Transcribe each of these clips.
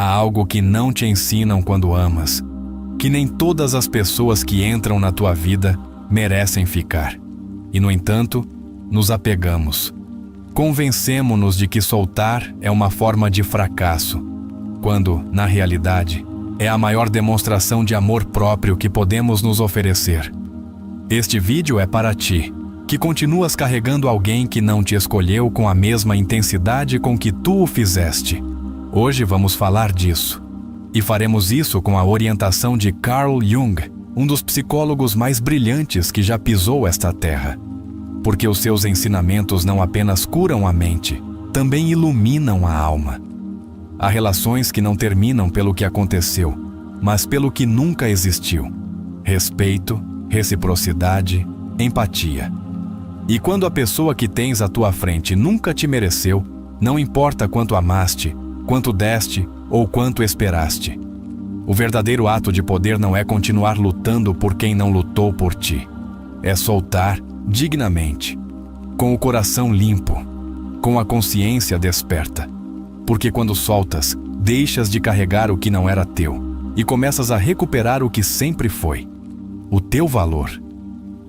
Há algo que não te ensinam quando amas, que nem todas as pessoas que entram na tua vida merecem ficar. E, no entanto, nos apegamos. Convencemo-nos de que soltar é uma forma de fracasso, quando, na realidade, é a maior demonstração de amor próprio que podemos nos oferecer. Este vídeo é para ti, que continuas carregando alguém que não te escolheu com a mesma intensidade com que tu o fizeste. Hoje vamos falar disso. E faremos isso com a orientação de Carl Jung, um dos psicólogos mais brilhantes que já pisou esta terra. Porque os seus ensinamentos não apenas curam a mente, também iluminam a alma. Há relações que não terminam pelo que aconteceu, mas pelo que nunca existiu. Respeito, reciprocidade, empatia. E quando a pessoa que tens à tua frente nunca te mereceu, não importa quanto amaste, quanto deste ou quanto esperaste. O verdadeiro ato de poder não é continuar lutando por quem não lutou por ti. É soltar dignamente, com o coração limpo, com a consciência desperta. Porque quando soltas, deixas de carregar o que não era teu e começas a recuperar o que sempre foi, o teu valor.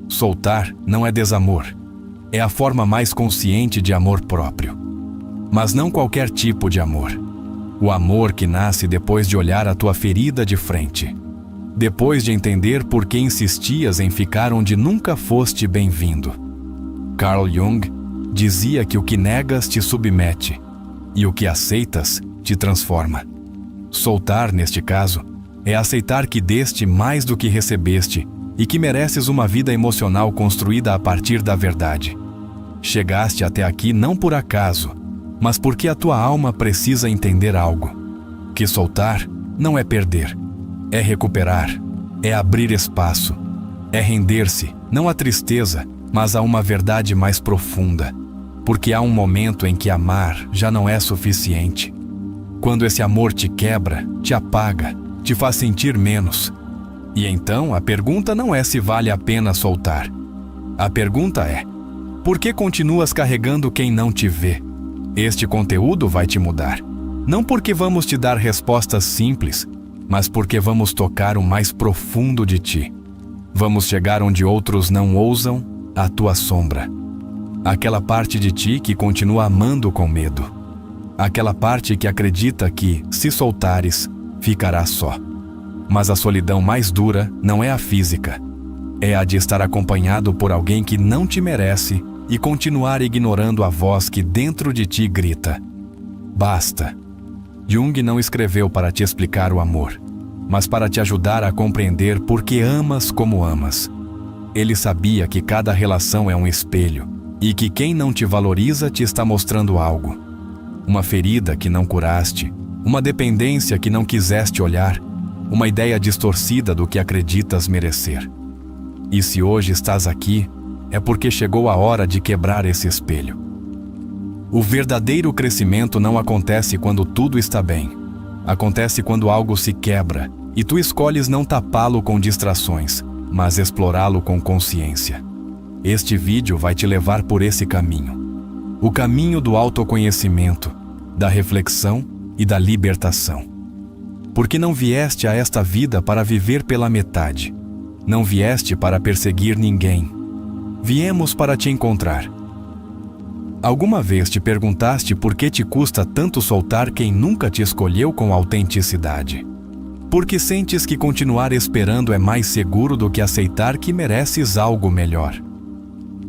Soltar não é desamor, é a forma mais consciente de amor próprio. Mas não qualquer tipo de amor. O amor que nasce depois de olhar a tua ferida de frente. Depois de entender por que insistias em ficar onde nunca foste bem-vindo. Carl Jung dizia que o que negas te submete e o que aceitas te transforma. Soltar, neste caso, é aceitar que deste mais do que recebeste e que mereces uma vida emocional construída a partir da verdade. Chegaste até aqui não por acaso, mas porque a tua alma precisa entender algo. Que soltar não é perder, é recuperar, é abrir espaço, é render-se, não à tristeza, mas a uma verdade mais profunda. Porque há um momento em que amar já não é suficiente. Quando esse amor te quebra, te apaga, te faz sentir menos. E então a pergunta não é se vale a pena soltar. A pergunta é: por que continuas carregando quem não te vê? Este conteúdo vai te mudar. Não porque vamos te dar respostas simples, mas porque vamos tocar o mais profundo de ti. Vamos chegar onde outros não ousam, a tua sombra. Aquela parte de ti que continua amando com medo. Aquela parte que acredita que, se soltares, ficará só. Mas a solidão mais dura não é a física. É a de estar acompanhado por alguém que não te merece e continuar ignorando a voz que dentro de ti grita: basta. Jung não escreveu para te explicar o amor, mas para te ajudar a compreender por que amas como amas. Ele sabia que cada relação é um espelho e que quem não te valoriza te está mostrando algo. Uma ferida que não curaste, uma dependência que não quiseste olhar, uma ideia distorcida do que acreditas merecer. E se hoje estás aqui, é porque chegou a hora de quebrar esse espelho. O verdadeiro crescimento não acontece quando tudo está bem. Acontece quando algo se quebra e tu escolhes não tapá-lo com distrações, mas explorá-lo com consciência. Este vídeo vai te levar por esse caminho. O caminho do autoconhecimento, da reflexão e da libertação. Porque não vieste a esta vida para viver pela metade. Não vieste para perseguir ninguém. Viemos para te encontrar. Alguma vez te perguntaste por que te custa tanto soltar quem nunca te escolheu com autenticidade? Porque sentes que continuar esperando é mais seguro do que aceitar que mereces algo melhor?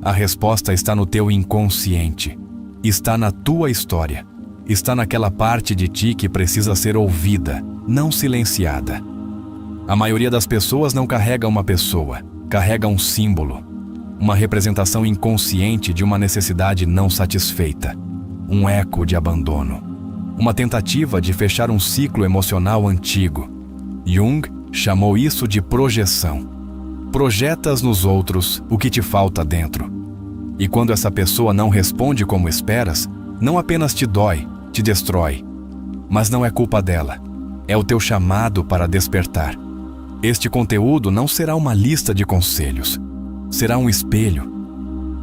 A resposta está no teu inconsciente. Está na tua história. Está naquela parte de ti que precisa ser ouvida, não silenciada. A maioria das pessoas não carrega uma pessoa, carrega um símbolo. Uma representação inconsciente de uma necessidade não satisfeita, um eco de abandono, uma tentativa de fechar um ciclo emocional antigo. Jung chamou isso de projeção. Projetas nos outros o que te falta dentro. E quando essa pessoa não responde como esperas, não apenas te dói, te destrói. Mas não é culpa dela, é o teu chamado para despertar. Este conteúdo não será uma lista de conselhos. Será um espelho,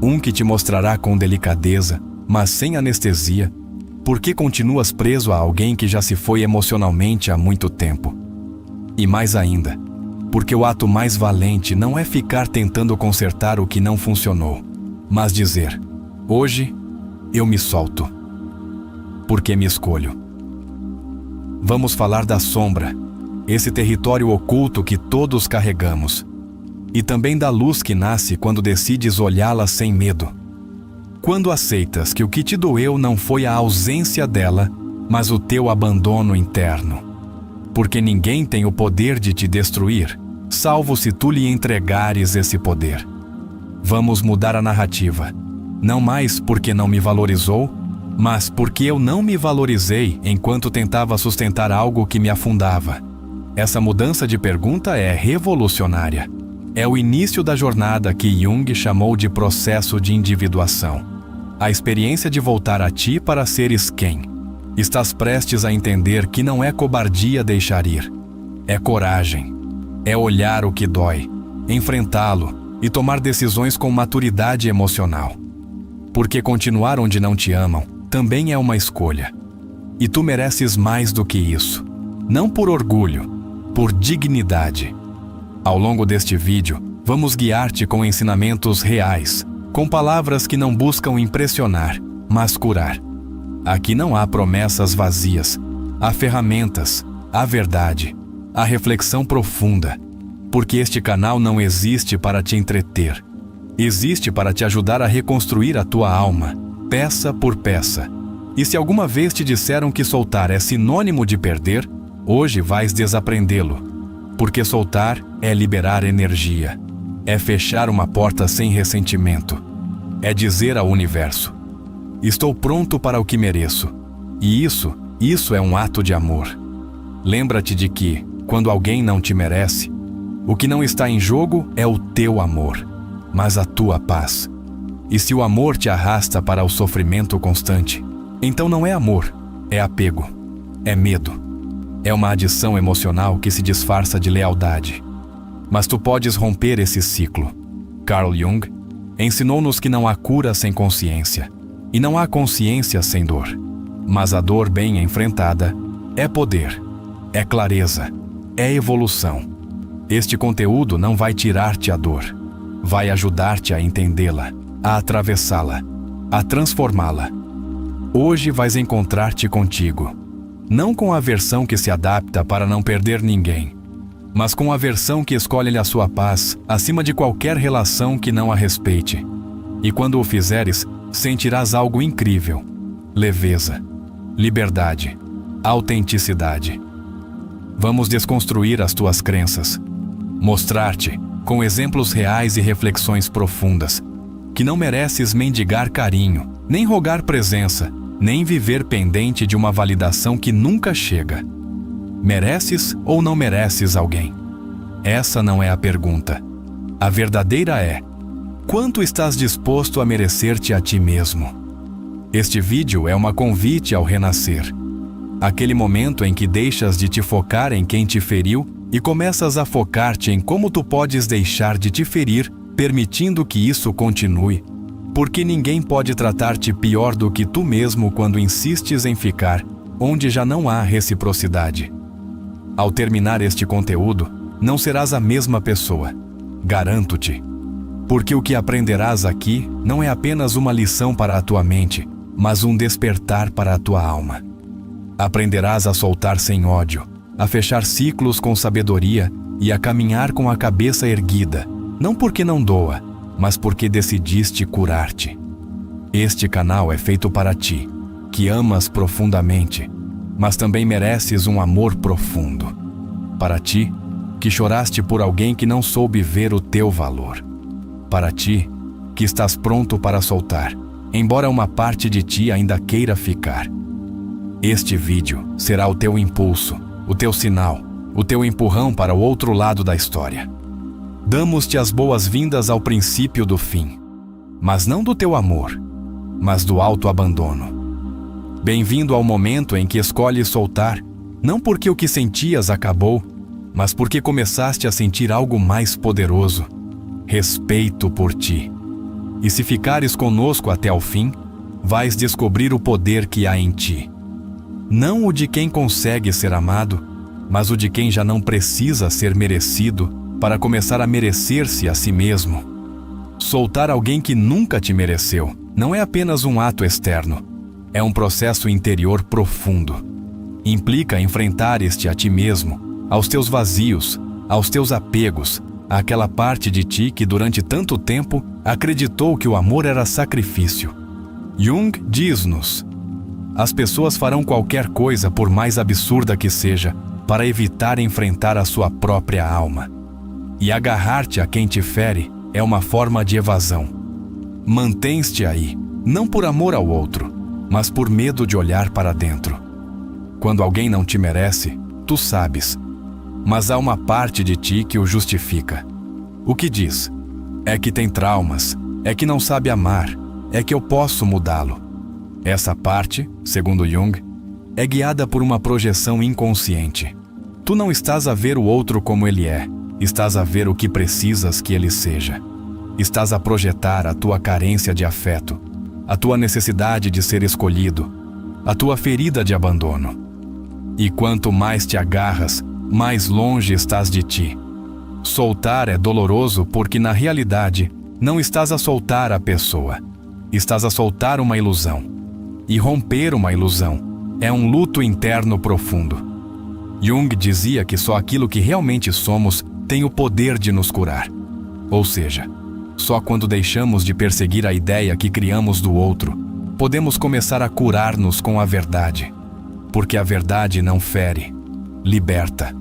um que te mostrará com delicadeza, mas sem anestesia, por que continuas preso a alguém que já se foi emocionalmente há muito tempo? E mais ainda, porque o ato mais valente não é ficar tentando consertar o que não funcionou, mas dizer: hoje eu me solto, porque me escolho. Vamos falar da sombra, esse território oculto que todos carregamos, e também da luz que nasce quando decides olhá-la sem medo. Quando aceitas que o que te doeu não foi a ausência dela, mas o teu abandono interno. Porque ninguém tem o poder de te destruir, salvo se tu lhe entregares esse poder. Vamos mudar a narrativa. Não mais porque não me valorizou, mas porque eu não me valorizei enquanto tentava sustentar algo que me afundava. Essa mudança de pergunta é revolucionária. É o início da jornada que Jung chamou de processo de individuação. A experiência de voltar a ti para seres quem. Estás prestes a entender que não é cobardia deixar ir. É coragem. É olhar o que dói, enfrentá-lo e tomar decisões com maturidade emocional. Porque continuar onde não te amam também é uma escolha. E tu mereces mais do que isso. Não por orgulho, por dignidade. Ao longo deste vídeo, vamos guiar-te com ensinamentos reais, com palavras que não buscam impressionar, mas curar. Aqui não há promessas vazias, há ferramentas, há verdade, há reflexão profunda, porque este canal não existe para te entreter. Existe para te ajudar a reconstruir a tua alma, peça por peça. E se alguma vez te disseram que soltar é sinônimo de perder, hoje vais desaprendê-lo. Porque soltar é liberar energia. É fechar uma porta sem ressentimento. É dizer ao universo: estou pronto para o que mereço. E isso é um ato de amor. Lembra-te de que, quando alguém não te merece, o que não está em jogo é o teu amor, mas a tua paz. E se o amor te arrasta para o sofrimento constante, então não é amor, é apego, é medo. É uma adição emocional que se disfarça de lealdade. Mas tu podes romper esse ciclo. Carl Jung ensinou-nos que não há cura sem consciência, e não há consciência sem dor. Mas a dor bem enfrentada é poder, é clareza, é evolução. Este conteúdo não vai tirar-te a dor, vai ajudar-te a entendê-la, a atravessá-la, a transformá-la. Hoje vais encontrar-te contigo, não com a versão que se adapta para não perder ninguém, mas com a versão que escolhe a sua paz acima de qualquer relação que não a respeite. E quando o fizeres, sentirás algo incrível: leveza, liberdade, autenticidade. Vamos desconstruir as tuas crenças, mostrar-te, com exemplos reais e reflexões profundas, que não mereces mendigar carinho, nem rogar presença, nem viver pendente de uma validação que nunca chega. Mereces ou não mereces alguém? Essa não é a pergunta. A verdadeira é: quanto estás disposto a merecer-te a ti mesmo? Este vídeo é uma convite ao renascer. Aquele momento em que deixas de te focar em quem te feriu e começas a focar-te em como tu podes deixar de te ferir, permitindo que isso continue. Porque ninguém pode tratar-te pior do que tu mesmo quando insistes em ficar onde já não há reciprocidade. Ao terminar este conteúdo, não serás a mesma pessoa. Garanto-te. Porque o que aprenderás aqui não é apenas uma lição para a tua mente, mas um despertar para a tua alma. Aprenderás a soltar sem ódio, a fechar ciclos com sabedoria e a caminhar com a cabeça erguida, não porque não doa, mas porque decidiste curar-te. Este canal é feito para ti, que amas profundamente, mas também mereces um amor profundo. Para ti, que choraste por alguém que não soube ver o teu valor. Para ti, que estás pronto para soltar, embora uma parte de ti ainda queira ficar. Este vídeo será o teu impulso, o teu sinal, o teu empurrão para o outro lado da história. Damos-te as boas-vindas ao princípio do fim, mas não do teu amor, mas do autoabandono. Bem-vindo ao momento em que escolhes soltar, não porque o que sentias acabou, mas porque começaste a sentir algo mais poderoso: respeito por ti. E se ficares conosco até ao fim, vais descobrir o poder que há em ti. Não o de quem consegue ser amado, mas o de quem já não precisa ser merecido para começar a merecer-se a si mesmo. Soltar alguém que nunca te mereceu não é apenas um ato externo, é um processo interior profundo. Implica enfrentares-te a ti mesmo, aos teus vazios, aos teus apegos, àquela parte de ti que durante tanto tempo acreditou que o amor era sacrifício. Jung diz-nos: as pessoas farão qualquer coisa, por mais absurda que seja, para evitar enfrentar a sua própria alma. E agarrar-te a quem te fere é uma forma de evasão. Mantens-te aí, não por amor ao outro, mas por medo de olhar para dentro. Quando alguém não te merece, tu sabes, mas há uma parte de ti que o justifica. O que diz? É que tem traumas, é que não sabe amar, é que eu posso mudá-lo. Essa parte, segundo Jung, é guiada por uma projeção inconsciente. Tu não estás a ver o outro como ele é, estás a ver o que precisas que ele seja. Estás a projetar a tua carência de afeto, a tua necessidade de ser escolhido, a tua ferida de abandono. E quanto mais te agarras, mais longe estás de ti. Soltar é doloroso porque, na realidade, não estás a soltar a pessoa. Estás a soltar uma ilusão. E romper uma ilusão é um luto interno profundo. Jung dizia que só aquilo que realmente somos tem o poder de nos curar. Ou seja, só quando deixamos de perseguir a ideia que criamos do outro, podemos começar a curar-nos com a verdade. Porque a verdade não fere, liberta.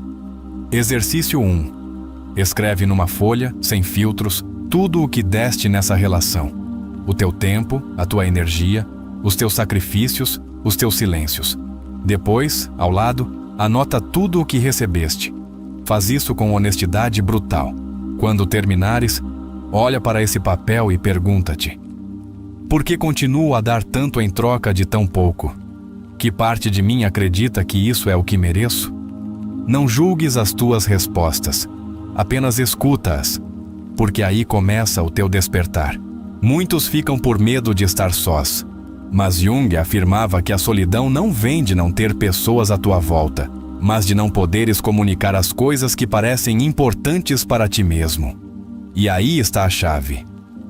Exercício 1. Escreve numa folha, sem filtros, tudo o que deste nessa relação. O teu tempo, a tua energia, os teus sacrifícios, os teus silêncios. Depois, ao lado, anota tudo o que recebeste. Faz isso com honestidade brutal. Quando terminares, olha para esse papel e pergunta-te: por que continuo a dar tanto em troca de tão pouco? Que parte de mim acredita que isso é o que mereço? Não julgues as tuas respostas, apenas escuta-as, porque aí começa o teu despertar. Muitos ficam por medo de estar sós, mas Jung afirmava que a solidão não vem de não ter pessoas à tua volta, mas de não poderes comunicar as coisas que parecem importantes para ti mesmo. E aí está a chave.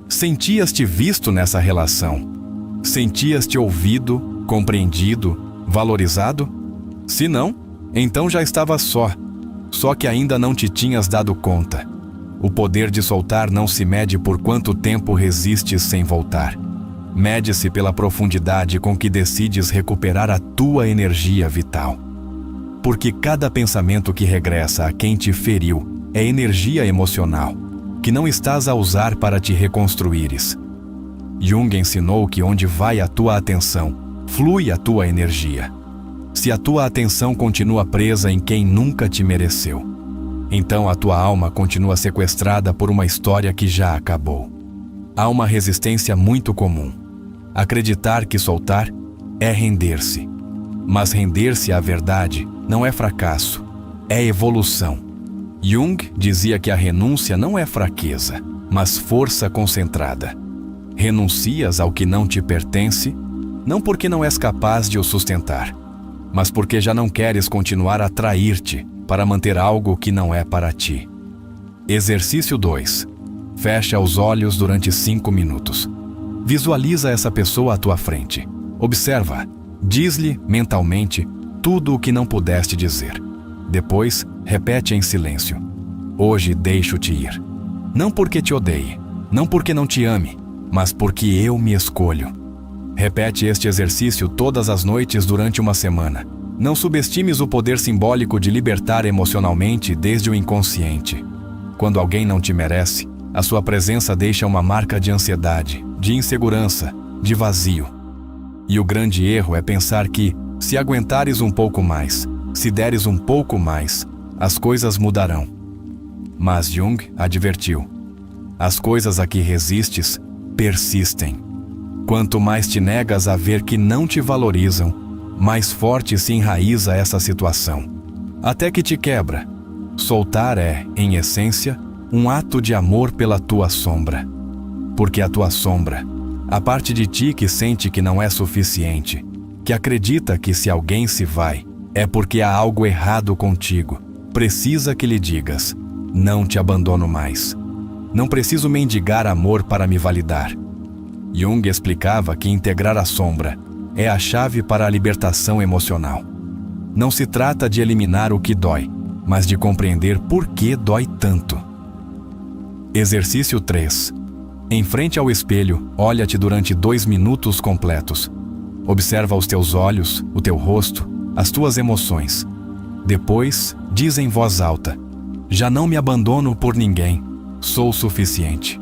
Sentias-te visto nessa relação? Sentias-te ouvido, compreendido, valorizado? Se não, então já estavas só que ainda não te tinhas dado conta. O poder de soltar não se mede por quanto tempo resistes sem voltar. Mede-se pela profundidade com que decides recuperar a tua energia vital. Porque cada pensamento que regressa a quem te feriu é energia emocional, que não estás a usar para te reconstruires. Jung ensinou que onde vai a tua atenção, flui a tua energia. Se a tua atenção continua presa em quem nunca te mereceu, então a tua alma continua sequestrada por uma história que já acabou. Há uma resistência muito comum. Acreditar que soltar é render-se. Mas render-se à verdade não é fracasso, é evolução. Jung dizia que a renúncia não é fraqueza, mas força concentrada. Renuncias ao que não te pertence, não porque não és capaz de o sustentar, mas porque já não queres continuar a trair-te para manter algo que não é para ti. Exercício 2. Fecha os olhos durante 5 minutos. Visualiza essa pessoa à tua frente. Observa. Diz-lhe mentalmente tudo o que não pudeste dizer. Depois, repete em silêncio: hoje deixo-te ir. Não porque te odeie, não porque não te ame, mas porque eu me escolho. Repete este exercício todas as noites durante uma semana. Não subestimes o poder simbólico de libertar emocionalmente desde o inconsciente. Quando alguém não te merece, a sua presença deixa uma marca de ansiedade, de insegurança, de vazio. E o grande erro é pensar que, se aguentares um pouco mais, se deres um pouco mais, as coisas mudarão. Mas Jung advertiu: as coisas a que resistes persistem. Quanto mais te negas a ver que não te valorizam, mais forte se enraiza essa situação, até que te quebra. Soltar é, em essência, um ato de amor pela tua sombra. Porque a tua sombra, A parte de ti que sente que não é suficiente, que acredita que se alguém se vai, é porque há algo errado contigo. Precisa que lhe digas: não te abandono mais. Não preciso mendigar amor para me validar. Jung explicava que integrar a sombra é a chave para a libertação emocional. Não se trata de eliminar o que dói, mas de compreender por que dói tanto. Exercício 3. Em frente ao espelho, olha-te durante 2 minutos completos. Observa os teus olhos, o teu rosto, as tuas emoções. Depois, diz em voz alta: já não me abandono por ninguém, sou suficiente.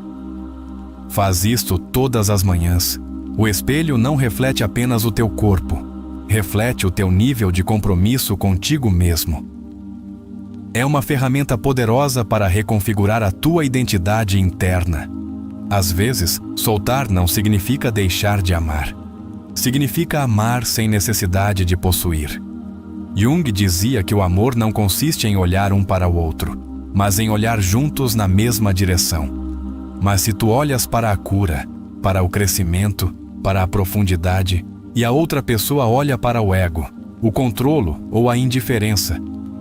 Faz isto todas as manhãs. O espelho não reflete apenas o teu corpo, reflete o teu nível de compromisso contigo mesmo. É uma ferramenta poderosa para reconfigurar a tua identidade interna. Às vezes, soltar não significa deixar de amar. Significa amar sem necessidade de possuir. Jung dizia que o amor não consiste em olhar um para o outro, mas em olhar juntos na mesma direção. Mas se tu olhas para a cura, para o crescimento, para a profundidade, e a outra pessoa olha para o ego, o controlo ou a indiferença,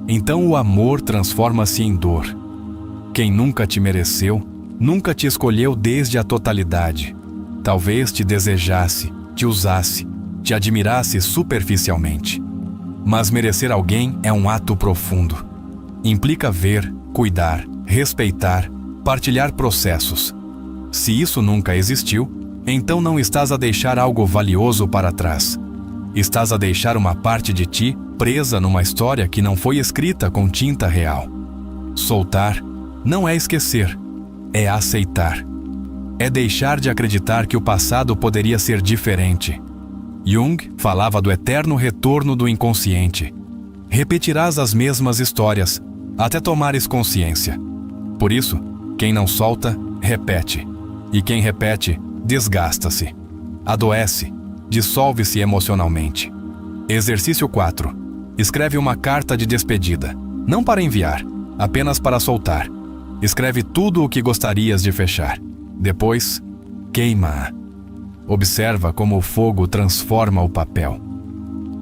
então o amor transforma-se em dor. Quem nunca te mereceu, nunca te escolheu desde a totalidade. Talvez te desejasse, te usasse, te admirasse superficialmente. Mas merecer alguém é um ato profundo. Implica ver, cuidar, respeitar, partilhar processos. Se isso nunca existiu, então não estás a deixar algo valioso para trás. Estás a deixar uma parte de ti presa numa história que não foi escrita com tinta real. Soltar não é esquecer, é aceitar. É deixar de acreditar que o passado poderia ser diferente. Jung falava do eterno retorno do inconsciente. Repetirás as mesmas histórias, até tomares consciência. Por isso, quem não solta, repete. E quem repete, desgasta-se, adoece, dissolve-se emocionalmente. Exercício 4. Escreve uma carta de despedida, não para enviar, apenas para soltar. Escreve tudo o que gostarias de fechar. Depois, queima-a. Observa como o fogo transforma o papel.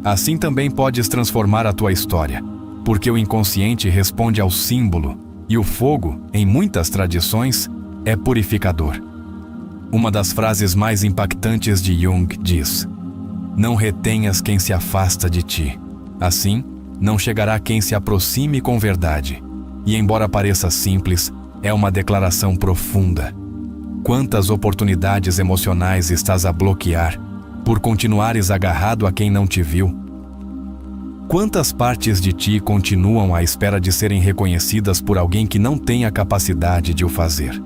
Assim também podes transformar a tua história, porque o inconsciente responde ao símbolo, e o fogo, em muitas tradições, é purificador. Uma das frases mais impactantes de Jung diz: não retenhas quem se afasta de ti. Assim, não chegará quem se aproxime com verdade. E embora pareça simples, é uma declaração profunda. Quantas oportunidades emocionais estás a bloquear por continuares agarrado a quem não te viu? Quantas partes de ti continuam à espera de serem reconhecidas por alguém que não tem a capacidade de o fazer?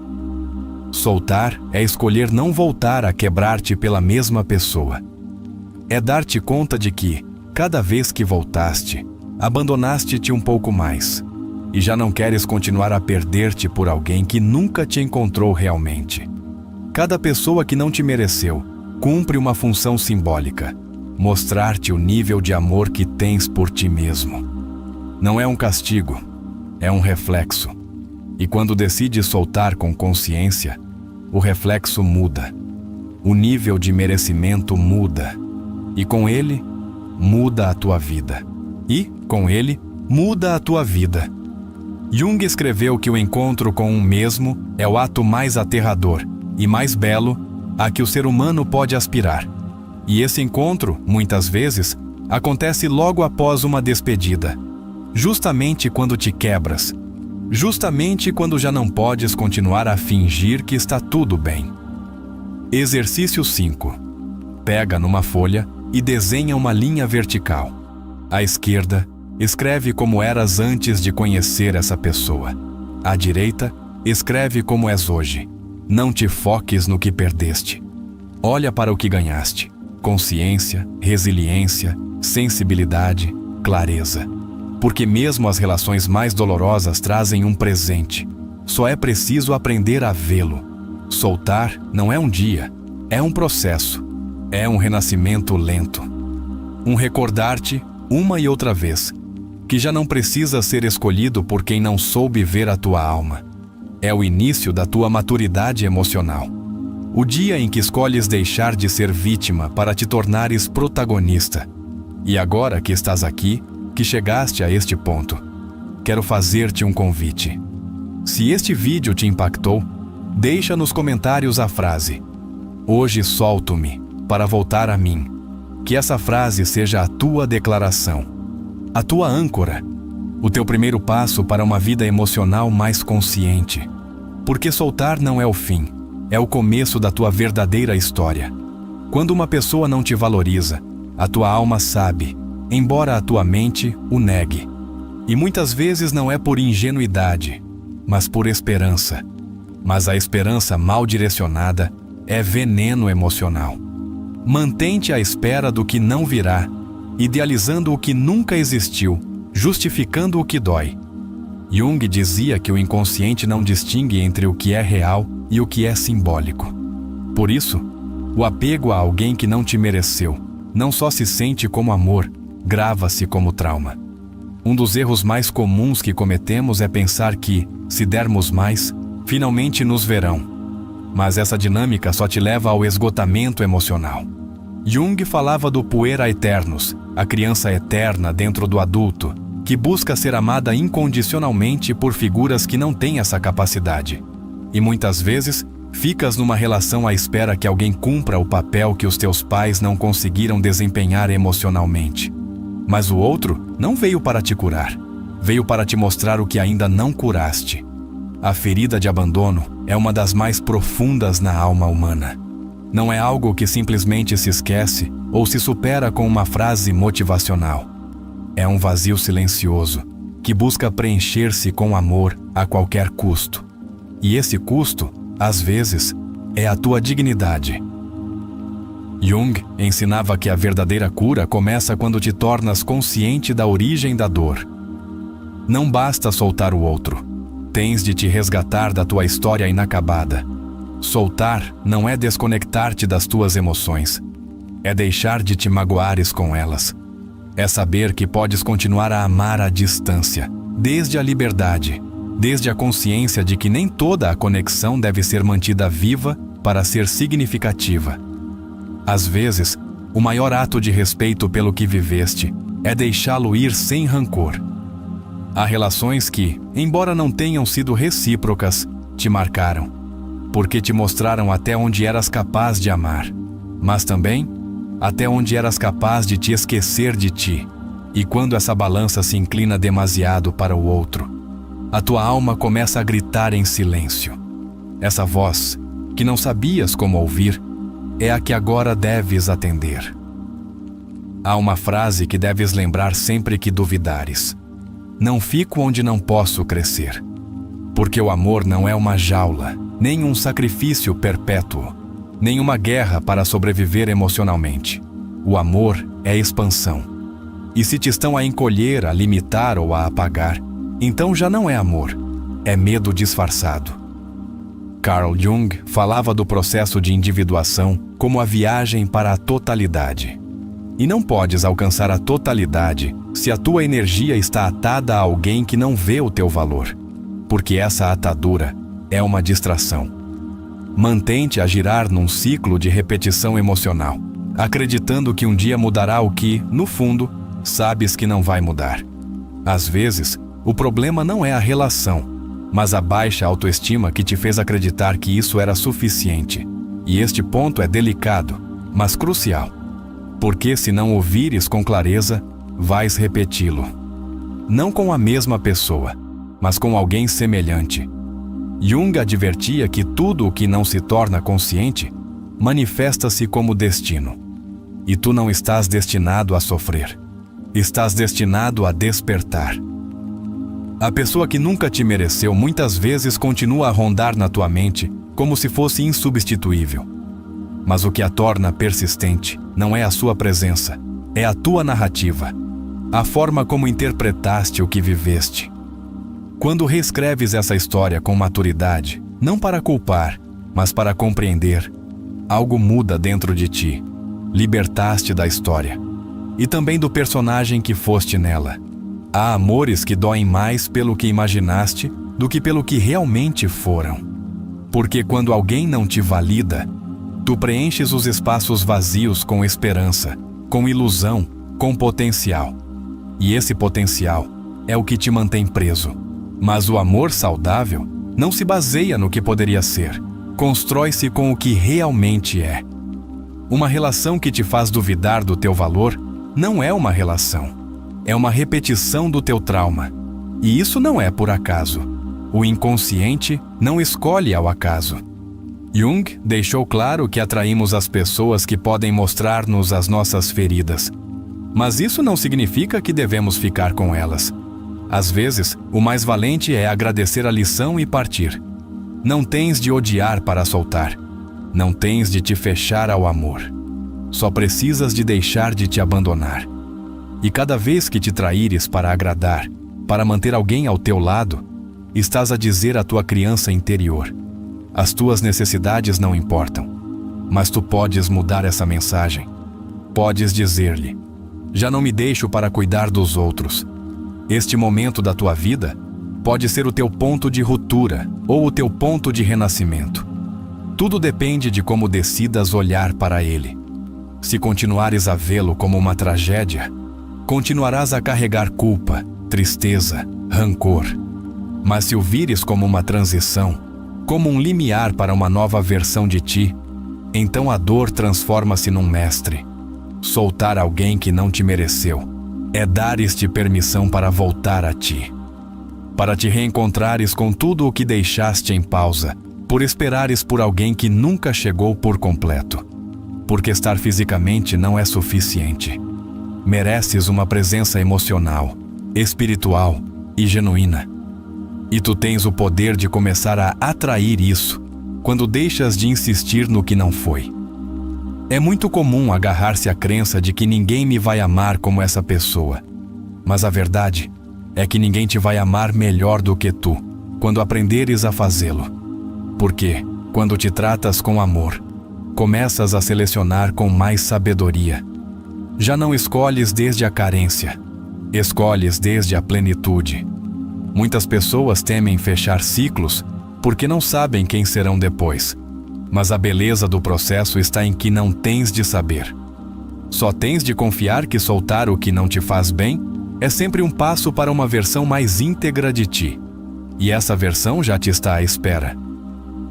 Soltar é escolher não voltar a quebrar-te pela mesma pessoa. É dar-te conta de que, cada vez que voltaste, abandonaste-te um pouco mais, e já não queres continuar a perder-te por alguém que nunca te encontrou realmente. Cada pessoa que não te mereceu cumpre uma função simbólica: mostrar-te o nível de amor que tens por ti mesmo. Não é um castigo, é um reflexo. E quando decides soltar com consciência, o reflexo muda. O nível de merecimento muda. E com ele, muda a tua vida. E, com ele, muda a tua vida. Jung escreveu que o encontro com um mesmo é o ato mais aterrador e mais belo a que o ser humano pode aspirar. E esse encontro, muitas vezes, acontece logo após uma despedida. Justamente quando te quebras. Justamente quando já não podes continuar a fingir que está tudo bem. Exercício 5. Pega numa folha e desenha uma linha vertical. À esquerda, escreve como eras antes de conhecer essa pessoa. À direita, escreve como és hoje. Não te foques no que perdeste. Olha para o que ganhaste. Consciência, resiliência, sensibilidade, clareza. Porque mesmo as relações mais dolorosas trazem um presente. Só é preciso aprender a vê-lo. Soltar não é um dia, é um processo. É um renascimento lento. Um recordar-te, uma e outra vez, que já não precisa ser escolhido por quem não soube ver a tua alma. É o início da tua maturidade emocional. O dia em que escolhes deixar de ser vítima para te tornares protagonista. E agora que estás aqui, que chegaste a este ponto, quero fazer-te um convite. Se este vídeo te impactou, deixa nos comentários a frase: "Hoje solto-me para voltar a mim". Que essa frase seja a tua declaração, a tua âncora, o teu primeiro passo para uma vida emocional mais consciente. Porque soltar não é o fim, é o começo da tua verdadeira história. Quando uma pessoa não te valoriza, a tua alma sabe, embora a tua mente o negue. E muitas vezes não é por ingenuidade, mas por esperança. Mas a esperança mal direcionada é veneno emocional. Mantém-te à espera do que não virá, idealizando o que nunca existiu, justificando o que dói. Jung dizia que o inconsciente não distingue entre o que é real e o que é simbólico. Por isso, o apego a alguém que não te mereceu não só se sente como amor, grava-se como trauma. Um dos erros mais comuns que cometemos é pensar que, se dermos mais, finalmente nos verão. Mas essa dinâmica só te leva ao esgotamento emocional. Jung falava do puer aeternus, a criança eterna dentro do adulto, que busca ser amada incondicionalmente por figuras que não têm essa capacidade. E muitas vezes, ficas numa relação à espera que alguém cumpra o papel que os teus pais não conseguiram desempenhar emocionalmente. Mas o outro não veio para te curar, veio para te mostrar o que ainda não curaste. A ferida de abandono é uma das mais profundas na alma humana. Não é algo que simplesmente se esquece ou se supera com uma frase motivacional. É um vazio silencioso que busca preencher-se com amor a qualquer custo. E esse custo, às vezes, é a tua dignidade. Jung ensinava que a verdadeira cura começa quando te tornas consciente da origem da dor. Não basta soltar o outro. Tens de te resgatar da tua história inacabada. Soltar não é desconectar-te das tuas emoções. É deixar de te magoares com elas. É saber que podes continuar a amar à distância, desde a liberdade, desde a consciência de que nem toda a conexão deve ser mantida viva para ser significativa. Às vezes, o maior ato de respeito pelo que viveste é deixá-lo ir sem rancor. Há relações que, embora não tenham sido recíprocas, te marcaram, porque te mostraram até onde eras capaz de amar, mas também até onde eras capaz de te esquecer de ti. E quando essa balança se inclina demasiado para o outro, a tua alma começa a gritar em silêncio. Essa voz, que não sabias como ouvir, é a que agora deves atender. Há uma frase que deves lembrar sempre que duvidares: não fico onde não posso crescer. Porque o amor não é uma jaula, nem um sacrifício perpétuo, nem uma guerra para sobreviver emocionalmente. O amor é expansão. E se te estão a encolher, a limitar ou a apagar, então já não é amor, é medo disfarçado. Carl Jung falava do processo de individuação como a viagem para a totalidade. E não podes alcançar a totalidade se a tua energia está atada a alguém que não vê o teu valor, porque essa atadura é uma distração. Mantém-te a girar num ciclo de repetição emocional, acreditando que um dia mudará o que, no fundo, sabes que não vai mudar. Às vezes, o problema não é a relação, mas a baixa autoestima que te fez acreditar que isso era suficiente. E este ponto é delicado, mas crucial. Porque se não ouvires com clareza, vais repeti-lo. Não com a mesma pessoa, mas com alguém semelhante. Jung advertia que tudo o que não se torna consciente manifesta-se como destino. E tu não estás destinado a sofrer. Estás destinado a despertar. A pessoa que nunca te mereceu muitas vezes continua a rondar na tua mente como se fosse insubstituível. Mas o que a torna persistente não é a sua presença, é a tua narrativa, a forma como interpretaste o que viveste. Quando reescreves essa história com maturidade, não para culpar, mas para compreender, algo muda dentro de ti. Libertaste da história e também do personagem que foste nela. Há amores que doem mais pelo que imaginaste do que pelo que realmente foram. Porque quando alguém não te valida, Tu preenches os espaços vazios com esperança, com ilusão, com potencial. E esse potencial é o que te mantém preso. Mas o amor saudável não se baseia no que poderia ser. Constrói-se com o que realmente é. Uma relação que te faz duvidar do teu valor não é uma relação. É uma repetição do teu trauma. E isso não é por acaso. O inconsciente não escolhe ao acaso. Jung deixou claro que atraímos as pessoas que podem mostrar-nos as nossas feridas. Mas isso não significa que devemos ficar com elas. Às vezes, o mais valente é agradecer a lição e partir. Não tens de odiar para soltar. Não tens de te fechar ao amor. Só precisas de deixar de te abandonar. E cada vez que te traíres para agradar, para manter alguém ao teu lado, estás a dizer à tua criança interior: as tuas necessidades não importam. Mas tu podes mudar essa mensagem. Podes dizer-lhe: já não me deixo para cuidar dos outros. Este momento da tua vida pode ser o teu ponto de ruptura ou o teu ponto de renascimento. Tudo depende de como decidas olhar para ele. Se continuares a vê-lo como uma tragédia, continuarás a carregar culpa, tristeza, rancor. Mas se o vires como uma transição, como um limiar para uma nova versão de ti, então a dor transforma-se num mestre. Soltar alguém que não te mereceu é dar-te permissão para voltar a ti. Para te reencontrares com tudo o que deixaste em pausa, por esperares por alguém que nunca chegou por completo. Porque estar fisicamente não é suficiente. Mereces uma presença emocional, espiritual e genuína. E tu tens o poder de começar a atrair isso quando deixas de insistir no que não foi. É muito comum agarrar-se à crença de que ninguém me vai amar como essa pessoa. Mas a verdade é que ninguém te vai amar melhor do que tu, quando aprenderes a fazê-lo. Porque, quando te tratas com amor, começas a selecionar com mais sabedoria. Já não escolhes desde a carência, escolhes desde a plenitude. Muitas pessoas temem fechar ciclos porque não sabem quem serão depois. Mas a beleza do processo está em que não tens de saber. Só tens de confiar que soltar o que não te faz bem é sempre um passo para uma versão mais íntegra de ti. E essa versão já te está à espera.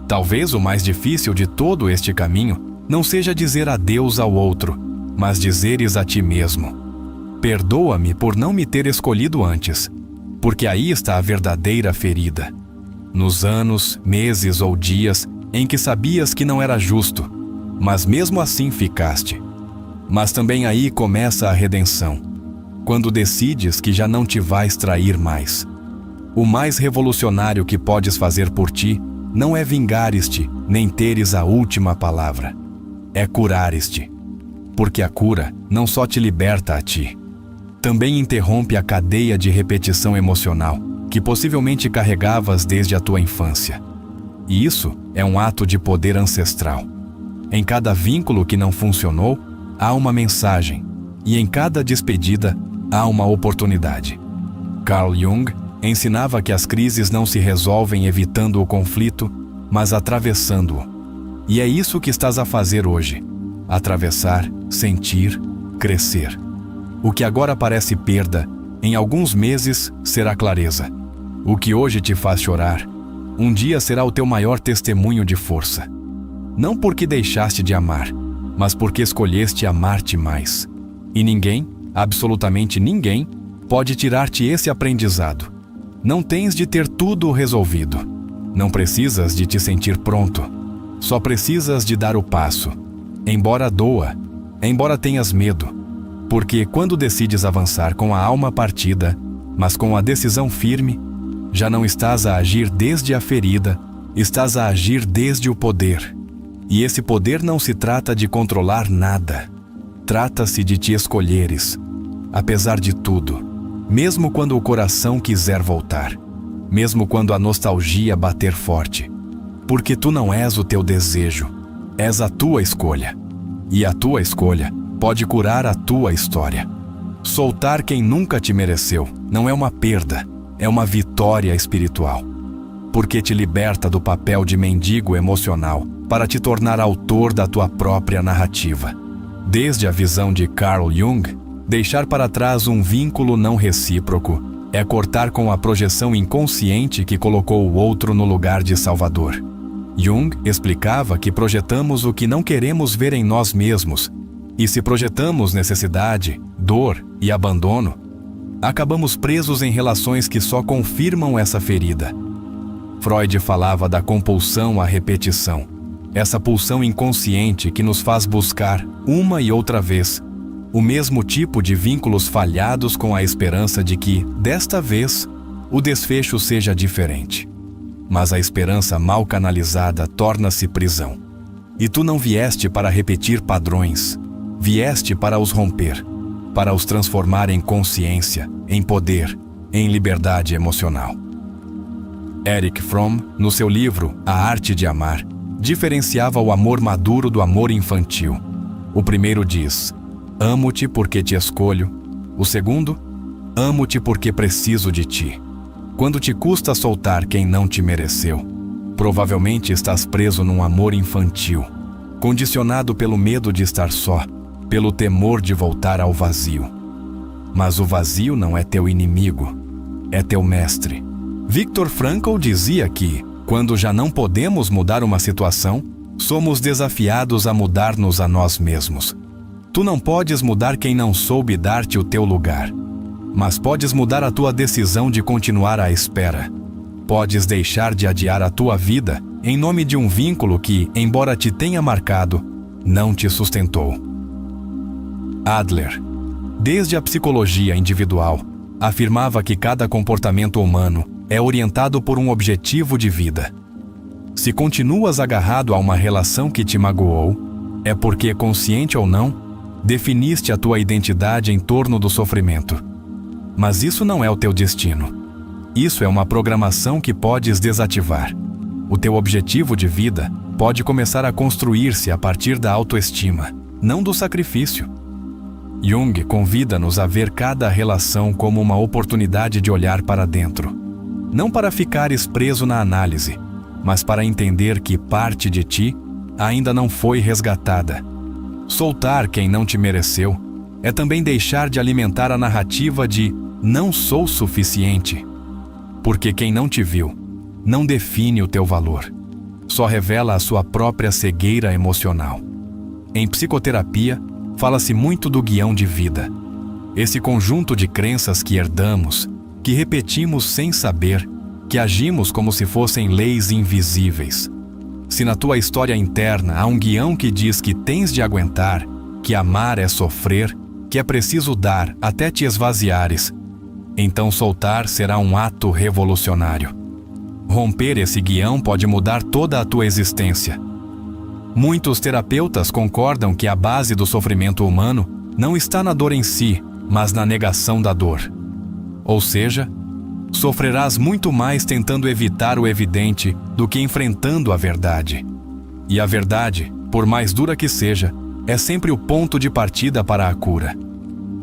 Talvez o mais difícil de todo este caminho não seja dizer adeus ao outro, mas dizeres a ti mesmo: perdoa-me por não me ter escolhido antes, porque aí está a verdadeira ferida. Nos anos, meses ou dias em que sabias que não era justo, mas mesmo assim ficaste. Mas também aí começa a redenção, quando decides que já não te vais trair mais. O mais revolucionário que podes fazer por ti não é vingares-te, nem teres a última palavra. É curares-te. Porque a cura não só te liberta a ti, também interrompe a cadeia de repetição emocional que possivelmente carregavas desde a tua infância. E isso é um ato de poder ancestral. Em cada vínculo que não funcionou, há uma mensagem, e em cada despedida, há uma oportunidade. Carl Jung ensinava que as crises não se resolvem evitando o conflito, mas atravessando-o. E é isso que estás a fazer hoje: atravessar, sentir, crescer. O que agora parece perda, em alguns meses será clareza. O que hoje te faz chorar, um dia será o teu maior testemunho de força. Não porque deixaste de amar, mas porque escolheste amar-te mais. E ninguém, absolutamente ninguém, pode tirar-te esse aprendizado. Não tens de ter tudo resolvido. Não precisas de te sentir pronto. Só precisas de dar o passo. Embora doa, embora tenhas medo. Porque quando decides avançar com a alma partida, mas com a decisão firme, já não estás a agir desde a ferida, estás a agir desde o poder. E esse poder não se trata de controlar nada. Trata-se de te escolheres, apesar de tudo, mesmo quando o coração quiser voltar, mesmo quando a nostalgia bater forte. Porque tu não és o teu desejo, és a tua escolha. E a tua escolha pode curar a tua história. Soltar quem nunca te mereceu não é uma perda, é uma vitória espiritual. Porque te liberta do papel de mendigo emocional para te tornar autor da tua própria narrativa. Desde a visão de Carl Jung, deixar para trás um vínculo não recíproco é cortar com a projeção inconsciente que colocou o outro no lugar de salvador. Jung explicava que projetamos o que não queremos ver em nós mesmos, e se projetamos necessidade, dor e abandono, acabamos presos em relações que só confirmam essa ferida. Freud falava da compulsão à repetição, essa pulsão inconsciente que nos faz buscar, uma e outra vez, o mesmo tipo de vínculos falhados com a esperança de que, desta vez, o desfecho seja diferente. Mas a esperança mal canalizada torna-se prisão. E tu não vieste para repetir padrões, vieste para os romper, para os transformar em consciência, em poder, em liberdade emocional. Erich Fromm, no seu livro A Arte de Amar, diferenciava o amor maduro do amor infantil. O primeiro diz: amo-te porque te escolho. O segundo: amo-te porque preciso de ti. Quando te custa soltar quem não te mereceu, provavelmente estás preso num amor infantil, condicionado pelo medo de estar só, pelo temor de voltar ao vazio. Mas o vazio não é teu inimigo, é teu mestre. Viktor Frankl dizia que, quando já não podemos mudar uma situação, somos desafiados a mudar-nos a nós mesmos. Tu não podes mudar quem não soube dar-te o teu lugar, mas podes mudar a tua decisão de continuar à espera. Podes deixar de adiar a tua vida em nome de um vínculo que, embora te tenha marcado, não te sustentou. Adler, desde a psicologia individual, afirmava que cada comportamento humano é orientado por um objetivo de vida. Se continuas agarrado a uma relação que te magoou, é porque, consciente ou não, definiste a tua identidade em torno do sofrimento. Mas isso não é o teu destino. Isso é uma programação que podes desativar. O teu objetivo de vida pode começar a construir-se a partir da autoestima, não do sacrifício. Jung convida-nos a ver cada relação como uma oportunidade de olhar para dentro. Não para ficares preso na análise, mas para entender que parte de ti ainda não foi resgatada. Soltar quem não te mereceu é também deixar de alimentar a narrativa de não sou suficiente. Porque quem não te viu não define o teu valor, só revela a sua própria cegueira emocional. Em psicoterapia, fala-se muito do guião de vida. Esse conjunto de crenças que herdamos, que repetimos sem saber, que agimos como se fossem leis invisíveis. Se na tua história interna há um guião que diz que tens de aguentar, que amar é sofrer, que é preciso dar até te esvaziares, então soltar será um ato revolucionário. Romper esse guião pode mudar toda a tua existência. Muitos terapeutas concordam que a base do sofrimento humano não está na dor em si, mas na negação da dor. Ou seja, sofrerás muito mais tentando evitar o evidente do que enfrentando a verdade. E a verdade, por mais dura que seja, é sempre o ponto de partida para a cura.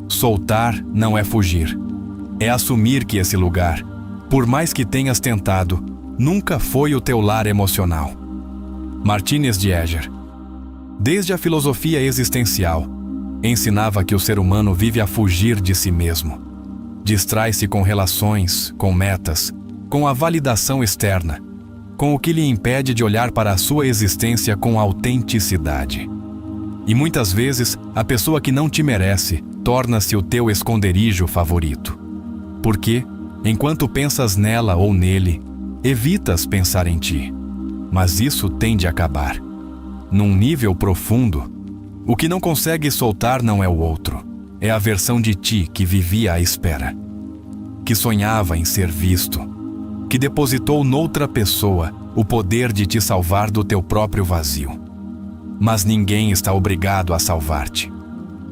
Soltar não é fugir. É assumir que esse lugar, por mais que tenhas tentado, nunca foi o teu lar emocional. Martínez de Egger, desde a filosofia existencial, ensinava que o ser humano vive a fugir de si mesmo. Distrai-se com relações, com metas, com a validação externa, com o que lhe impede de olhar para a sua existência com autenticidade. E muitas vezes, a pessoa que não te merece torna-se o teu esconderijo favorito. Porque, enquanto pensas nela ou nele, evitas pensar em ti. Mas isso tem de acabar. Num nível profundo, o que não consegue soltar não é o outro, é a versão de ti que vivia à espera, que sonhava em ser visto, que depositou noutra pessoa o poder de te salvar do teu próprio vazio. Mas ninguém está obrigado a salvar-te.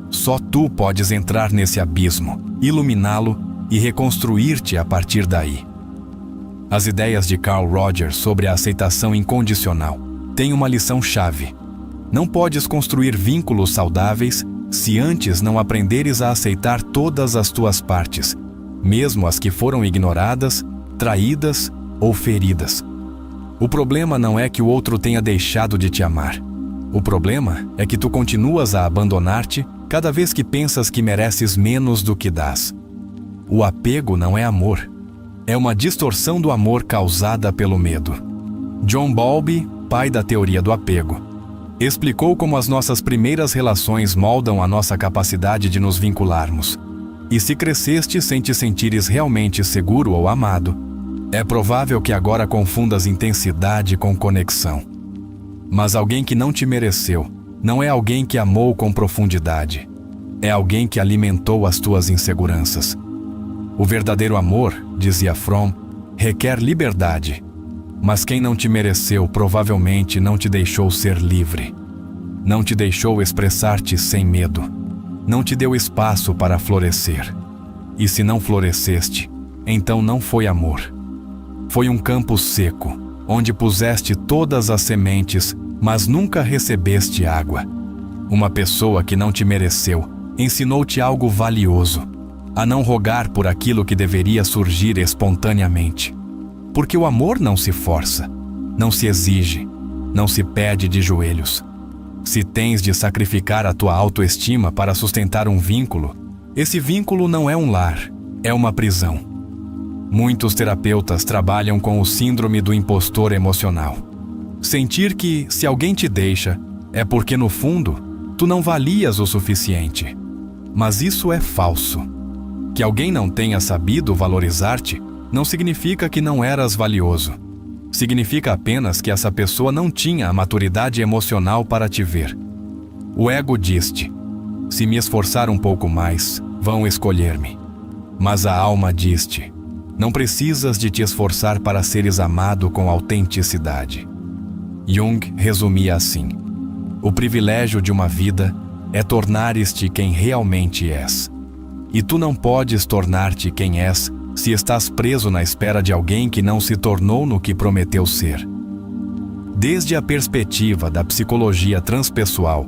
Só tu podes entrar nesse abismo, iluminá-lo e reconstruir-te a partir daí. As ideias de Carl Rogers sobre a aceitação incondicional têm uma lição-chave. Não podes construir vínculos saudáveis se antes não aprenderes a aceitar todas as tuas partes, mesmo as que foram ignoradas, traídas ou feridas. O problema não é que o outro tenha deixado de te amar. O problema é que tu continuas a abandonar-te cada vez que pensas que mereces menos do que dás. O apego não é amor. É uma distorção do amor causada pelo medo. John Bowlby, pai da teoria do apego, explicou como as nossas primeiras relações moldam a nossa capacidade de nos vincularmos. E se cresceste sem te sentires realmente seguro ou amado, é provável que agora confundas intensidade com conexão. Mas alguém que não te mereceu não é alguém que amou com profundidade. É alguém que alimentou as tuas inseguranças. O verdadeiro amor, dizia Fromm, requer liberdade. Mas quem não te mereceu provavelmente não te deixou ser livre. Não te deixou expressar-te sem medo. Não te deu espaço para florescer. E se não floresceste, então não foi amor. Foi um campo seco, onde puseste todas as sementes, mas nunca recebeste água. Uma pessoa que não te mereceu ensinou-te algo valioso, a não rogar por aquilo que deveria surgir espontaneamente. Porque o amor não se força, não se exige, não se pede de joelhos. Se tens de sacrificar a tua autoestima para sustentar um vínculo, esse vínculo não é um lar, é uma prisão. Muitos terapeutas trabalham com o síndrome do impostor emocional. Sentir que, se alguém te deixa, é porque, no fundo, tu não valias o suficiente. Mas isso é falso. Que alguém não tenha sabido valorizar-te não significa que não eras valioso. Significa apenas que essa pessoa não tinha a maturidade emocional para te ver. O ego diz-te: se me esforçar um pouco mais, vão escolher-me. Mas a alma diz-te: não precisas de te esforçar para seres amado com autenticidade. Jung resumia assim: o privilégio de uma vida é tornares-te quem realmente és. E tu não podes tornar-te quem és se estás preso na espera de alguém que não se tornou no que prometeu ser. Desde a perspectiva da psicologia transpessoal,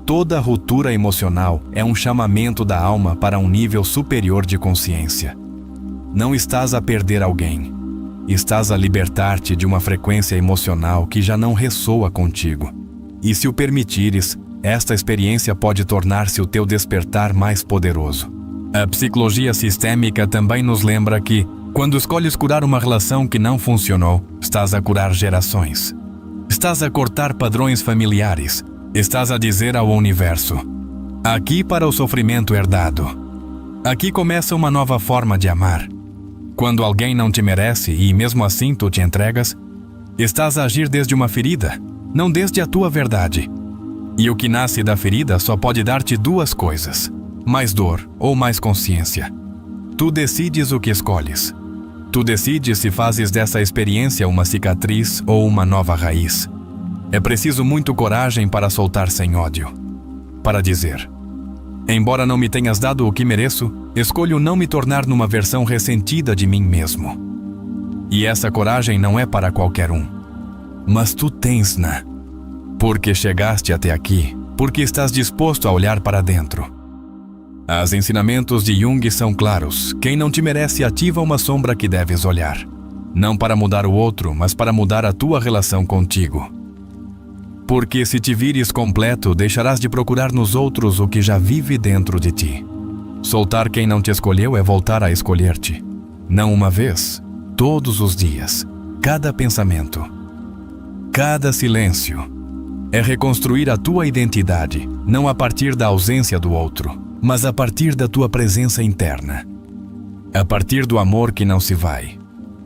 toda ruptura emocional é um chamamento da alma para um nível superior de consciência. Não estás a perder alguém. Estás a libertar-te de uma frequência emocional que já não ressoa contigo. E se o permitires, esta experiência pode tornar-se o teu despertar mais poderoso. A psicologia sistêmica também nos lembra que, quando escolhes curar uma relação que não funcionou, estás a curar gerações. Estás a cortar padrões familiares. Estás a dizer ao universo: aqui para o sofrimento herdado. Aqui começa uma nova forma de amar. Quando alguém não te merece e mesmo assim tu te entregas, estás a agir desde uma ferida, não desde a tua verdade. E o que nasce da ferida só pode dar-te duas coisas: mais dor ou mais consciência. Tu decides o que escolhes. Tu decides se fazes dessa experiência uma cicatriz ou uma nova raiz. É preciso muito coragem para soltar sem ódio. Para dizer: embora não me tenhas dado o que mereço, escolho não me tornar numa versão ressentida de mim mesmo. E essa coragem não é para qualquer um. Mas tu tens-na. Porque chegaste até aqui, porque estás disposto a olhar para dentro. Os ensinamentos de Jung são claros. Quem não te merece ativa uma sombra que deves olhar. Não para mudar o outro, mas para mudar a tua relação contigo. Porque se te vires completo, deixarás de procurar nos outros o que já vive dentro de ti. Soltar quem não te escolheu é voltar a escolher-te. Não uma vez, todos os dias, cada pensamento, cada silêncio. É reconstruir a tua identidade, não a partir da ausência do outro, mas a partir da tua presença interna. A partir do amor que não se vai.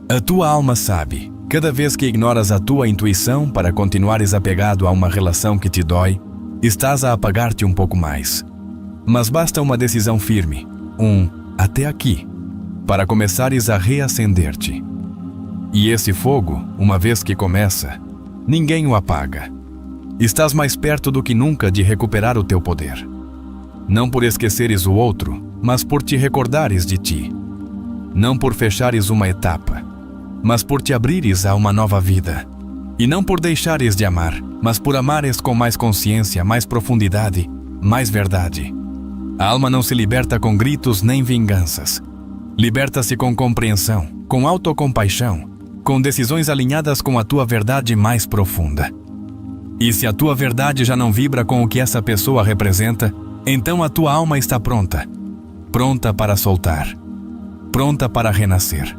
A tua alma sabe. Cada vez que ignoras a tua intuição para continuares apegado a uma relação que te dói, estás a apagar-te um pouco mais. Mas basta uma decisão firme, até aqui, para começares a reacender-te. E esse fogo, uma vez que começa, ninguém o apaga. Estás mais perto do que nunca de recuperar o teu poder. Não por esqueceres o outro, mas por te recordares de ti. Não por fechares uma etapa, mas por te abrires a uma nova vida. E não por deixares de amar, mas por amares com mais consciência, mais profundidade, mais verdade. A alma não se liberta com gritos nem vinganças. Liberta-se com compreensão, com autocompaixão, com decisões alinhadas com a tua verdade mais profunda. E se a tua verdade já não vibra com o que essa pessoa representa, então a tua alma está pronta. Pronta para soltar. Pronta para renascer.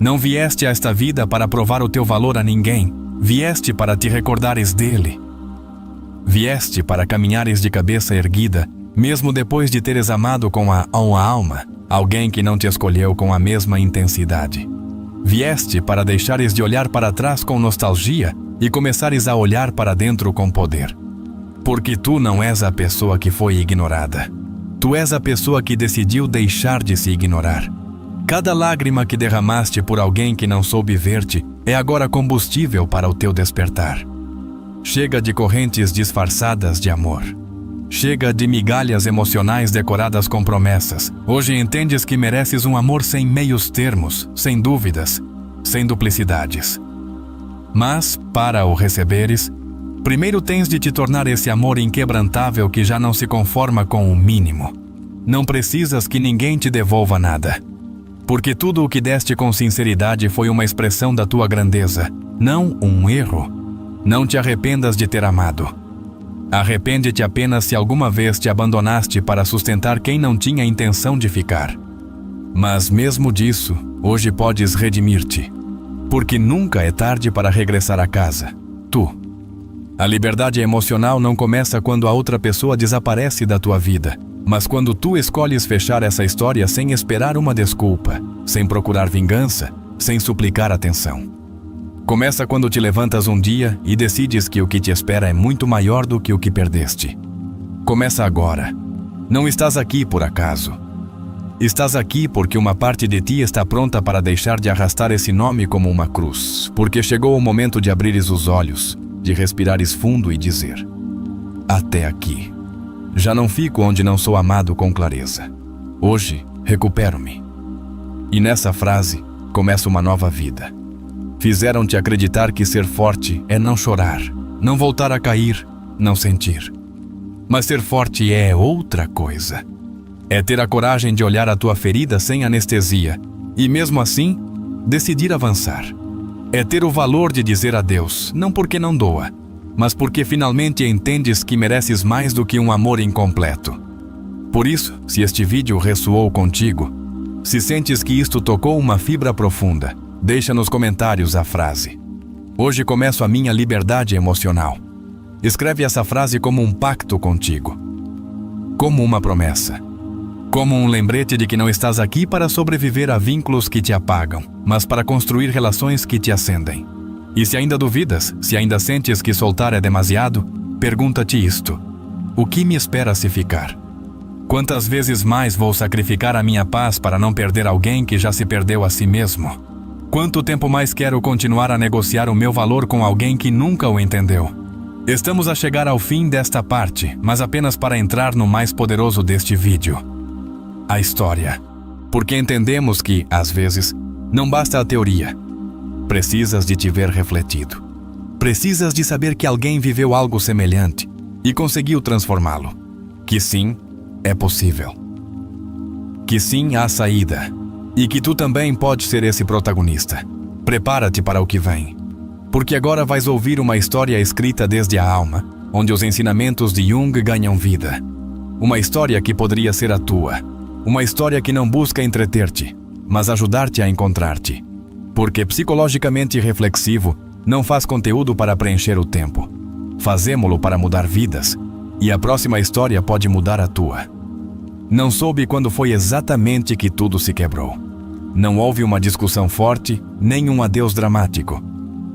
Não vieste a esta vida para provar o teu valor a ninguém. Vieste para te recordares dele. Vieste para caminhares de cabeça erguida, mesmo depois de teres amado com a alma alguém que não te escolheu com a mesma intensidade. Vieste para deixares de olhar para trás com nostalgia e começares a olhar para dentro com poder. Porque tu não és a pessoa que foi ignorada. Tu és a pessoa que decidiu deixar de se ignorar. Cada lágrima que derramaste por alguém que não soube ver-te é agora combustível para o teu despertar. Chega de correntes disfarçadas de amor. Chega de migalhas emocionais decoradas com promessas. Hoje entendes que mereces um amor sem meios termos, sem dúvidas, sem duplicidades. Mas, para o receberes, primeiro tens de te tornar esse amor inquebrantável que já não se conforma com o mínimo. Não precisas que ninguém te devolva nada. Porque tudo o que deste com sinceridade foi uma expressão da tua grandeza, não um erro. Não te arrependas de ter amado. Arrepende-te apenas se alguma vez te abandonaste para sustentar quem não tinha intenção de ficar. Mas mesmo disso, hoje podes redimir-te. Porque nunca é tarde para regressar a casa. Tu. A liberdade emocional não começa quando a outra pessoa desaparece da tua vida, mas quando tu escolhes fechar essa história sem esperar uma desculpa, sem procurar vingança, sem suplicar atenção. Começa quando te levantas um dia e decides que o que te espera é muito maior do que o que perdeste. Começa agora. Não estás aqui por acaso. Estás aqui porque uma parte de ti está pronta para deixar de arrastar esse nome como uma cruz, porque chegou o momento de abrires os olhos, de respirares fundo e dizer: até aqui. Já não fico onde não sou amado com clareza. Hoje, recupero-me. E nessa frase, começa uma nova vida. Fizeram-te acreditar que ser forte é não chorar, não voltar a cair, não sentir. Mas ser forte é outra coisa. É ter a coragem de olhar a tua ferida sem anestesia e, mesmo assim, decidir avançar. É ter o valor de dizer adeus, não porque não doa, mas porque finalmente entendes que mereces mais do que um amor incompleto. Por isso, se este vídeo ressoou contigo, se sentes que isto tocou uma fibra profunda, deixa nos comentários a frase: hoje começo a minha liberdade emocional. Escreve essa frase como um pacto contigo, como uma promessa, como um lembrete de que não estás aqui para sobreviver a vínculos que te apagam, mas para construir relações que te acendem. E se ainda duvidas, se ainda sentes que soltar é demasiado, pergunta-te isto: o que me espera se ficar? Quantas vezes mais vou sacrificar a minha paz para não perder alguém que já se perdeu a si mesmo? Quanto tempo mais quero continuar a negociar o meu valor com alguém que nunca o entendeu? Estamos a chegar ao fim desta parte, mas apenas para entrar no mais poderoso deste vídeo: a história. Porque entendemos que, às vezes, não basta a teoria. Precisas de te ver refletido. Precisas de saber que alguém viveu algo semelhante e conseguiu transformá-lo. Que sim, é possível. Que sim, há saída. E que tu também podes ser esse protagonista. Prepara-te para o que vem. Porque agora vais ouvir uma história escrita desde a alma, onde os ensinamentos de Jung ganham vida. Uma história que poderia ser a tua. Uma história que não busca entreter-te, mas ajudar-te a encontrar-te. Porque psicologicamente reflexivo não faz conteúdo para preencher o tempo. Fazemo-lo para mudar vidas, e a próxima história pode mudar a tua. Não soube quando foi exatamente que tudo se quebrou. Não houve uma discussão forte, nem um adeus dramático.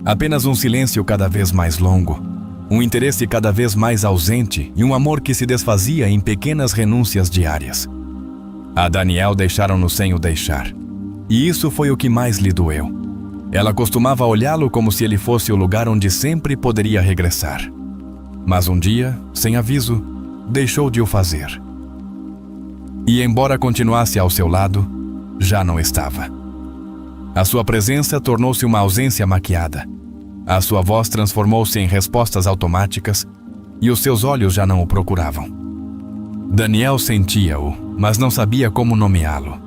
Apenas um silêncio cada vez mais longo, um interesse cada vez mais ausente e um amor que se desfazia em pequenas renúncias diárias. A Danielle deixaram-no sem o deixar. E isso foi o que mais lhe doeu. Ela costumava olhá-lo como se ele fosse o lugar onde sempre poderia regressar. Mas um dia, sem aviso, deixou de o fazer. E embora continuasse ao seu lado, já não estava. A sua presença tornou-se uma ausência maquiada. A sua voz transformou-se em respostas automáticas e os seus olhos já não o procuravam. Danielle sentia-o, mas não sabia como nomeá-lo.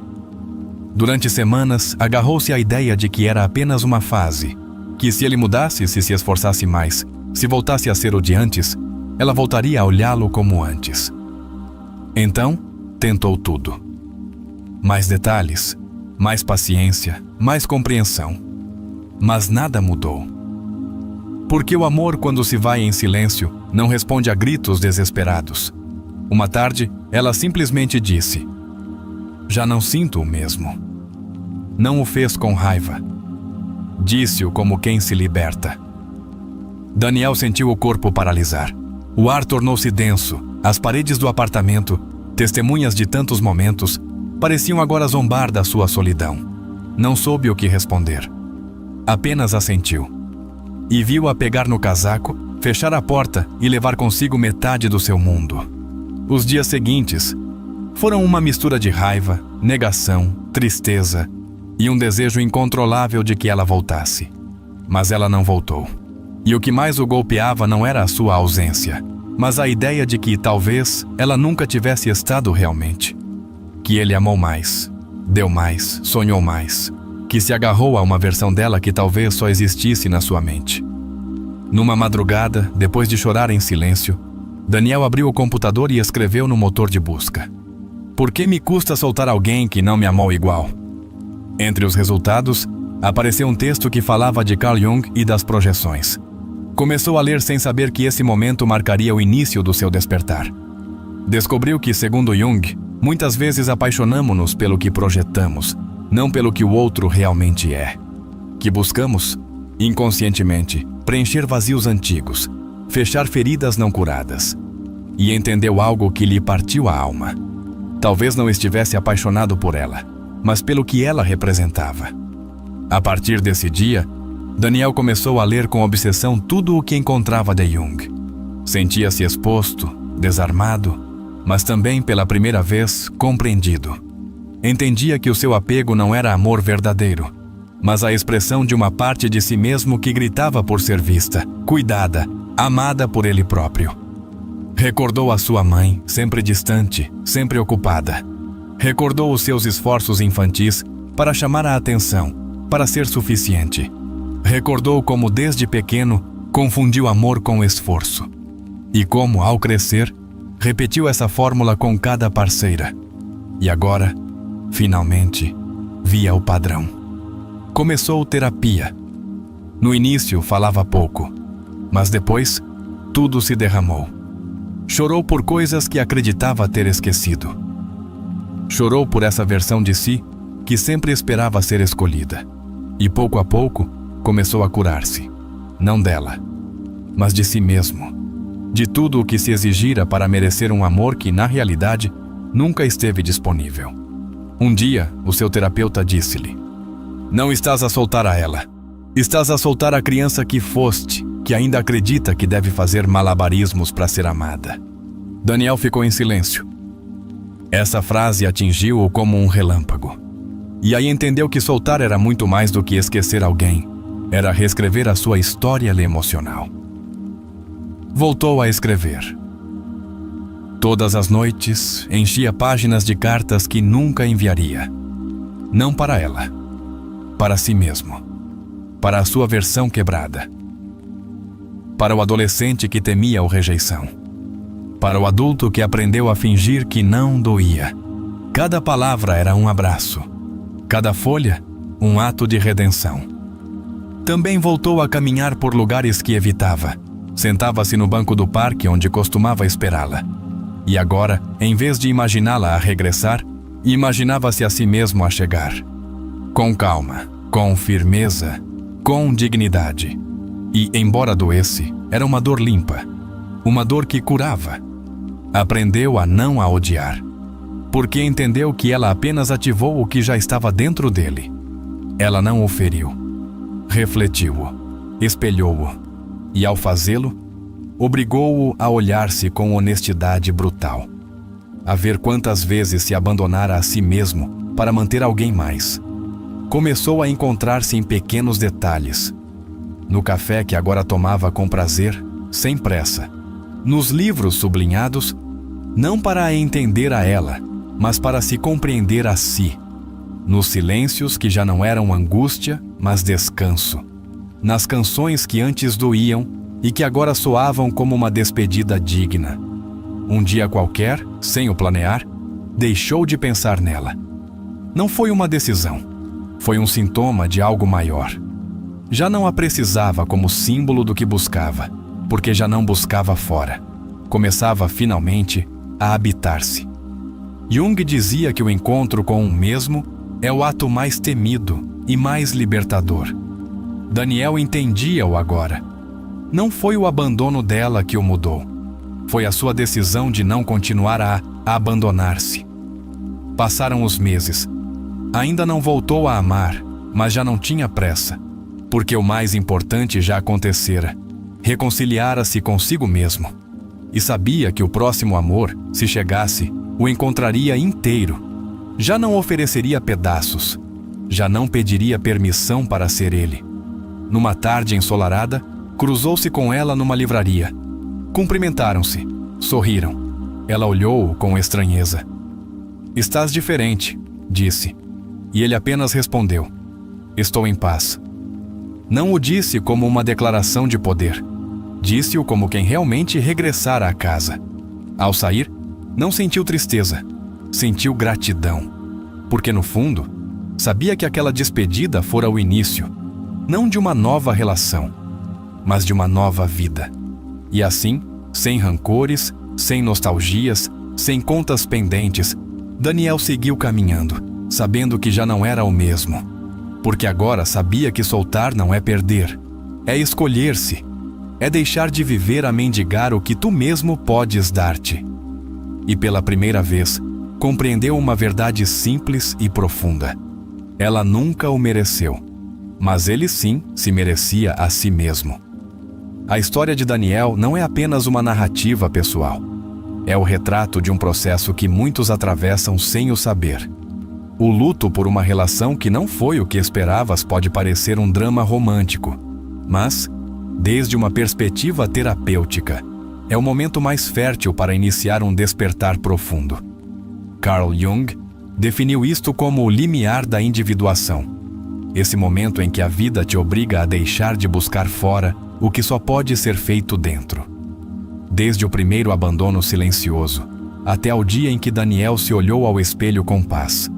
Durante semanas, agarrou-se à ideia de que era apenas uma fase, que se ele mudasse, se esforçasse mais, se voltasse a ser o de antes, ela voltaria a olhá-lo como antes. Então, tentou tudo. Mais detalhes, mais paciência, mais compreensão. Mas nada mudou. Porque o amor, quando se vai em silêncio, não responde a gritos desesperados. Uma tarde, ela simplesmente disse: "Já não sinto o mesmo." Não o fez com raiva. Disse-o como quem se liberta. Daniel sentiu o corpo paralisar. O ar tornou-se denso. As paredes do apartamento, testemunhas de tantos momentos, pareciam agora zombar da sua solidão. Não soube o que responder. Apenas assentiu. E viu-a pegar no casaco, fechar a porta e levar consigo metade do seu mundo. Os dias seguintes foram uma mistura de raiva, negação, tristeza e um desejo incontrolável de que ela voltasse. Mas ela não voltou. E o que mais o golpeava não era a sua ausência, mas a ideia de que talvez ela nunca tivesse estado realmente. Que ele amou mais, deu mais, sonhou mais, que se agarrou a uma versão dela que talvez só existisse na sua mente. Numa madrugada, depois de chorar em silêncio, Daniel abriu o computador e escreveu no motor de busca: "Por que me custa soltar alguém que não me amou igual?" Entre os resultados, apareceu um texto que falava de Carl Jung e das projeções. Começou a ler sem saber que esse momento marcaria o início do seu despertar. Descobriu que, segundo Jung, muitas vezes apaixonamo-nos pelo que projetamos, não pelo que o outro realmente é. Que buscamos, inconscientemente, preencher vazios antigos, fechar feridas não curadas. E entendeu algo que lhe partiu a alma. Talvez não estivesse apaixonado por ela, mas pelo que ela representava. A partir desse dia, Daniel começou a ler com obsessão tudo o que encontrava de Jung. Sentia-se exposto, desarmado, mas também, pela primeira vez, compreendido. Entendia que o seu apego não era amor verdadeiro, mas a expressão de uma parte de si mesmo que gritava por ser vista, cuidada, amada por ele próprio. Recordou a sua mãe, sempre distante, sempre ocupada. Recordou os seus esforços infantis para chamar a atenção, para ser suficiente. Recordou como, desde pequeno, confundiu amor com esforço. E como, ao crescer, repetiu essa fórmula com cada parceira. E agora, finalmente, via o padrão. Começou terapia. No início, falava pouco, mas depois, tudo se derramou. Chorou por coisas que acreditava ter esquecido. Chorou por essa versão de si que sempre esperava ser escolhida. E pouco a pouco, começou a curar-se. Não dela, mas de si mesmo. De tudo o que se exigira para merecer um amor que, na realidade, nunca esteve disponível. Um dia, o seu terapeuta disse-lhe: "Não estás a soltar a ela. Estás a soltar a criança que foste, que ainda acredita que deve fazer malabarismos para ser amada." Daniel ficou em silêncio. Essa frase atingiu-o como um relâmpago. E aí entendeu que soltar era muito mais do que esquecer alguém. Era reescrever a sua história emocional. Voltou a escrever. Todas as noites, enchia páginas de cartas que nunca enviaria. Não para ela, para si mesmo. Para a sua versão quebrada. Para o adolescente que temia a rejeição. Para o adulto que aprendeu a fingir que não doía. Cada palavra era um abraço. Cada folha, um ato de redenção. Também voltou a caminhar por lugares que evitava. Sentava-se no banco do parque onde costumava esperá-la. E agora, em vez de imaginá-la a regressar, imaginava-se a si mesmo a chegar. Com calma, com firmeza, com dignidade. E, embora doesse, era uma dor limpa. Uma dor que curava. Aprendeu a não a odiar. Porque entendeu que ela apenas ativou o que já estava dentro dele. Ela não o feriu. Refletiu-o, espelhou-o. E, ao fazê-lo, obrigou-o a olhar-se com honestidade brutal. A ver quantas vezes se abandonara a si mesmo para manter alguém mais. Começou a encontrar-se em pequenos detalhes. No café que agora tomava com prazer, sem pressa. Nos livros sublinhados, não para a entender a ela, mas para se compreender a si. nos silêncios que já não eram angústia, mas descanso, nas canções que antes doíam e que agora soavam como uma despedida digna. Um dia qualquer, sem o planear, deixou de pensar nela. Não foi uma decisão, foi um sintoma de algo maior. Já não a precisava como símbolo do que buscava, porque já não buscava fora. Começava finalmente a habitar-se. Jung dizia que o encontro com um mesmo é o ato mais temido e mais libertador. Daniel entendia-o agora. Não foi o abandono dela que o mudou. Foi a sua decisão de não continuar a abandonar-se. Passaram os meses. Ainda não voltou a amar, mas já não tinha pressa, porque o mais importante já acontecera. Reconciliara-se consigo mesmo. E sabia que o próximo amor, se chegasse, o encontraria inteiro. Já não ofereceria pedaços. Já não pediria permissão para ser ele. Numa tarde ensolarada, cruzou-se com ela numa livraria. Cumprimentaram-se, sorriram. Ela olhou-o com estranheza. "Estás diferente", disse. E ele apenas respondeu: "Estou em paz." Não o disse como uma declaração de poder. Disse-o como quem realmente regressara à casa. Ao sair, não sentiu tristeza, sentiu gratidão. Porque no fundo, sabia que aquela despedida fora o início, não de uma nova relação, mas de uma nova vida. E assim, sem rancores, sem nostalgias, sem contas pendentes, Daniel seguiu caminhando, sabendo que já não era o mesmo. Porque agora sabia que soltar não é perder, é escolher-se, é deixar de viver a mendigar o que tu mesmo podes dar-te. E pela primeira vez, compreendeu uma verdade simples e profunda. Ela nunca o mereceu, mas ele sim se merecia a si mesmo. A história de Daniel não é apenas uma narrativa pessoal. É o retrato de um processo que muitos atravessam sem o saber. O luto por uma relação que não foi o que esperavas pode parecer um drama romântico, mas, desde uma perspectiva terapêutica, é o momento mais fértil para iniciar um despertar profundo. Carl Jung definiu isto como o limiar da individuação. Esse momento em que a vida te obriga a deixar de buscar fora o que só pode ser feito dentro. Desde o primeiro abandono silencioso, até ao dia em que Daniel se olhou ao espelho com paz,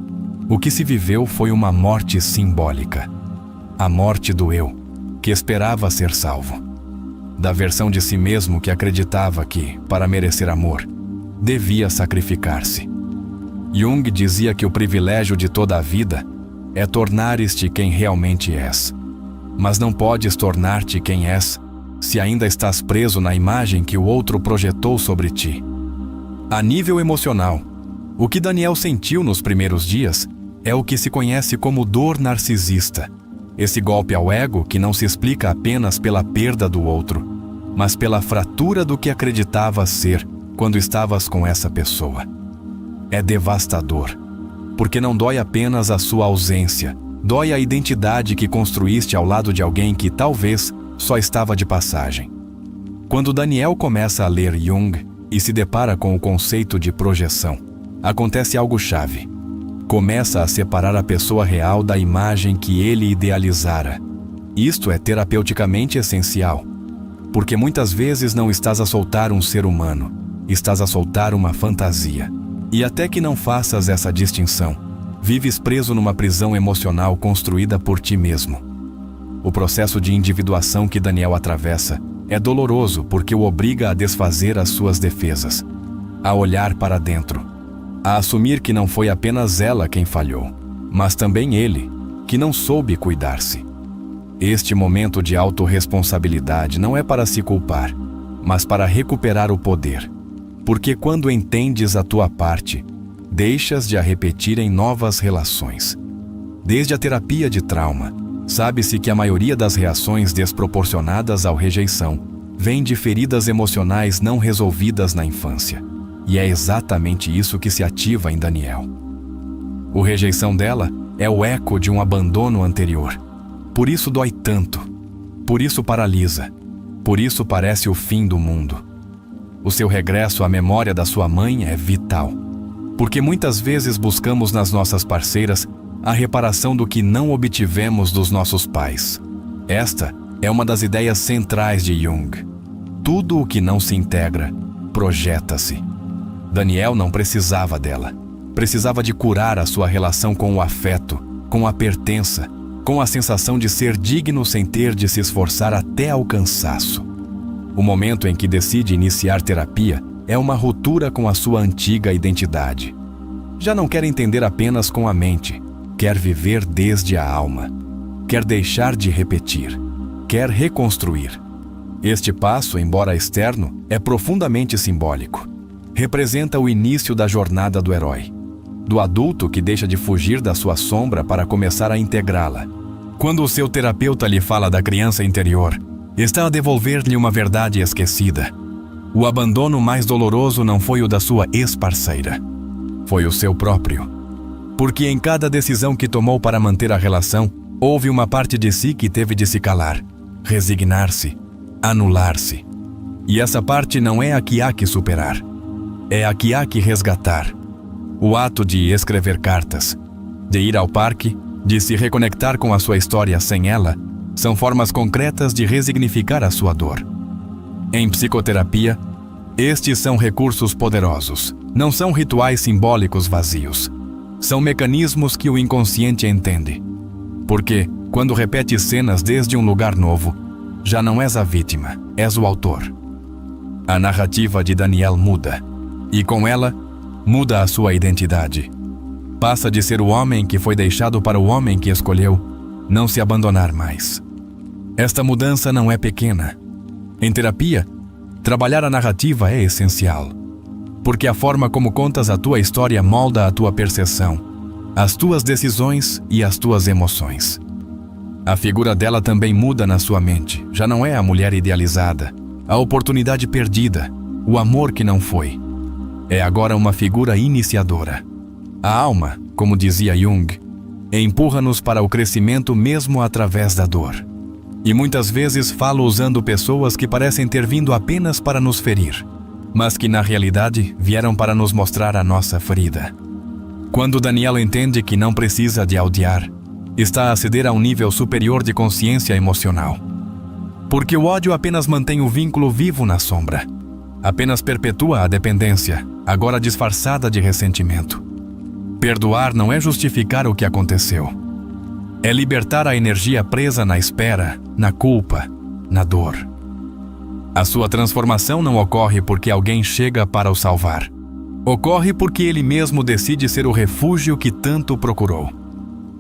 o que se viveu foi uma morte simbólica. A morte do eu, que esperava ser salvo. Da versão de si mesmo que acreditava que, para merecer amor, devia sacrificar-se. Jung dizia que o privilégio de toda a vida é tornares-te quem realmente és. Mas não podes tornar-te quem és se ainda estás preso na imagem que o outro projetou sobre ti. A nível emocional, o que Daniel sentiu nos primeiros dias é o que se conhece como dor narcisista. Esse golpe ao ego que não se explica apenas pela perda do outro, mas pela fratura do que acreditavas ser quando estavas com essa pessoa. É devastador, porque não dói apenas a sua ausência, dói a identidade que construíste ao lado de alguém que talvez só estava de passagem. Quando Daniel começa a ler Jung e se depara com o conceito de projeção, acontece algo chave. Começa a separar a pessoa real da imagem que ele idealizara. Isto é terapeuticamente essencial, porque muitas vezes não estás a soltar um ser humano, estás a soltar uma fantasia. E até que não faças essa distinção, vives preso numa prisão emocional construída por ti mesmo. O processo de individuação que Daniel atravessa é doloroso porque o obriga a desfazer as suas defesas, a olhar para dentro, a assumir que não foi apenas ela quem falhou, mas também ele, que não soube cuidar-se. Este momento de autorresponsabilidade não é para se culpar, mas para recuperar o poder. Porque quando entendes a tua parte, deixas de a repetir em novas relações. Desde a terapia de trauma, sabe-se que a maioria das reações desproporcionadas ao rejeição vem de feridas emocionais não resolvidas na infância. E é exatamente isso que se ativa em Daniel. A rejeição dela é o eco de um abandono anterior. Por isso dói tanto. Por isso paralisa. Por isso parece o fim do mundo. O seu regresso à memória da sua mãe é vital. Porque muitas vezes buscamos nas nossas parceiras a reparação do que não obtivemos dos nossos pais. Esta é uma das ideias centrais de Jung. Tudo o que não se integra, projeta-se. Daniel não precisava dela. Precisava de curar a sua relação com o afeto, com a pertença, com a sensação de ser digno sem ter de se esforçar até ao cansaço. O momento em que decide iniciar terapia é uma ruptura com a sua antiga identidade. Já não quer entender apenas com a mente, quer viver desde a alma. Quer deixar de repetir, quer reconstruir. Este passo, embora externo, é profundamente simbólico. Representa o início da jornada do herói, do adulto que deixa de fugir da sua sombra para começar a integrá-la. Quando o seu terapeuta lhe fala da criança interior, está a devolver-lhe uma verdade esquecida. O abandono mais doloroso não foi o da sua ex-parceira, foi o seu próprio. Porque em cada decisão que tomou para manter a relação, houve uma parte de si que teve de se calar, resignar-se, anular-se. E essa parte não é a que há que superar, é a que há que resgatar. O ato de escrever cartas, de ir ao parque, de se reconectar com a sua história sem ela, são formas concretas de resignificar a sua dor. Em psicoterapia, estes são recursos poderosos, não são rituais simbólicos vazios. São mecanismos que o inconsciente entende. Porque, quando repete cenas desde um lugar novo, já não és a vítima, és o autor. A narrativa de Daniel muda, e com ela, muda a sua identidade. Passa de ser o homem que foi deixado para o homem que escolheu não se abandonar mais. Esta mudança não é pequena. Em terapia, trabalhar a narrativa é essencial, porque a forma como contas a tua história molda a tua percepção, as tuas decisões e as tuas emoções. A figura dela também muda na sua mente, já não é a mulher idealizada, a oportunidade perdida, o amor que não foi. É agora uma figura iniciadora. A alma, como dizia Jung, empurra-nos para o crescimento mesmo através da dor. E muitas vezes falo usando pessoas que parecem ter vindo apenas para nos ferir, mas que na realidade vieram para nos mostrar a nossa ferida. Quando Daniel entende que não precisa de odiar, está a ceder a um nível superior de consciência emocional. Porque o ódio apenas mantém o vínculo vivo na sombra. Apenas perpetua a dependência, agora disfarçada de ressentimento. Perdoar não é justificar o que aconteceu. É libertar a energia presa na espera, na culpa, na dor. A sua transformação não ocorre porque alguém chega para o salvar. Ocorre porque ele mesmo decide ser o refúgio que tanto procurou.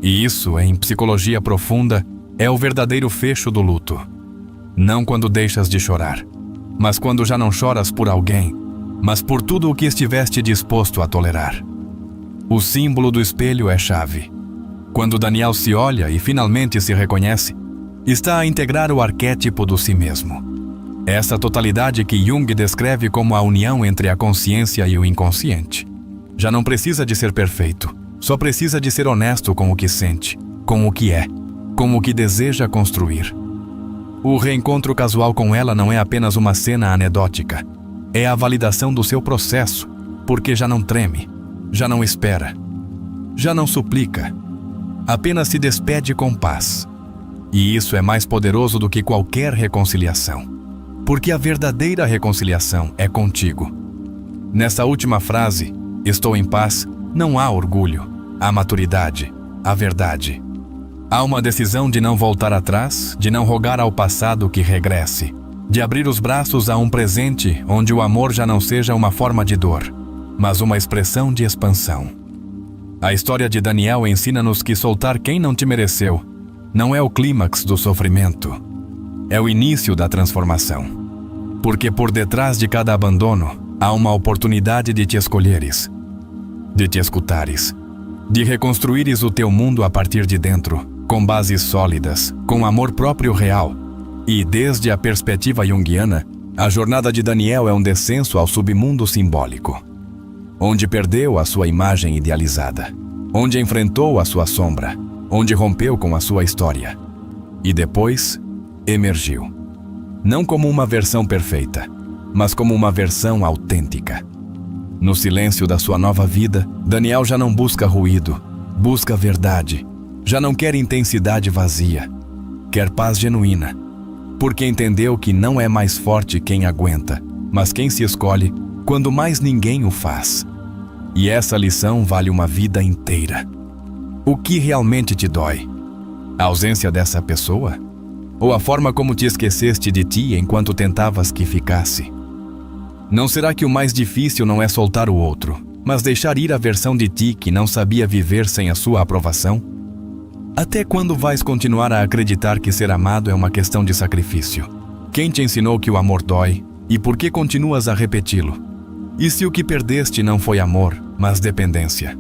E isso, em psicologia profunda, é o verdadeiro fecho do luto. Não quando deixas de chorar, mas quando já não choras por alguém, mas por tudo o que estiveste disposto a tolerar. O símbolo do espelho é chave. Quando Daniel se olha e finalmente se reconhece, está a integrar o arquétipo do si mesmo. Essa totalidade que Jung descreve como a união entre a consciência e o inconsciente. Já não precisa de ser perfeito, só precisa de ser honesto com o que sente, com o que é, com o que deseja construir. O reencontro casual com ela não é apenas uma cena anedótica, é a validação do seu processo, porque já não treme, já não espera, já não suplica, apenas se despede com paz. E isso é mais poderoso do que qualquer reconciliação, porque a verdadeira reconciliação é contigo. Nessa última frase, estou em paz, não há orgulho, há maturidade, há verdade. Há uma decisão de não voltar atrás, de não rogar ao passado que regresse, de abrir os braços a um presente onde o amor já não seja uma forma de dor, mas uma expressão de expansão. A história de Daniel ensina-nos que soltar quem não te mereceu não é o clímax do sofrimento, é o início da transformação. Porque por detrás de cada abandono há uma oportunidade de te escolheres, de te escutares, de reconstruires o teu mundo a partir de dentro, com bases sólidas, com amor próprio real. E desde a perspectiva junguiana, a jornada de Daniel é um descenso ao submundo simbólico, onde perdeu a sua imagem idealizada, onde enfrentou a sua sombra, onde rompeu com a sua história. E depois, emergiu. Não como uma versão perfeita, mas como uma versão autêntica. No silêncio da sua nova vida, Daniel já não busca ruído, busca a verdade, já não quer intensidade vazia, quer paz genuína, porque entendeu que não é mais forte quem aguenta, mas quem se escolhe quando mais ninguém o faz. E essa lição vale uma vida inteira. O que realmente te dói? A ausência dessa pessoa? Ou a forma como te esqueceste de ti enquanto tentavas que ficasse? Não será que o mais difícil não é soltar o outro, mas deixar ir a versão de ti que não sabia viver sem a sua aprovação? Até quando vais continuar a acreditar que ser amado é uma questão de sacrifício? Quem te ensinou que o amor dói e por que continuas a repeti-lo? E se o que perdeste não foi amor, mas dependência?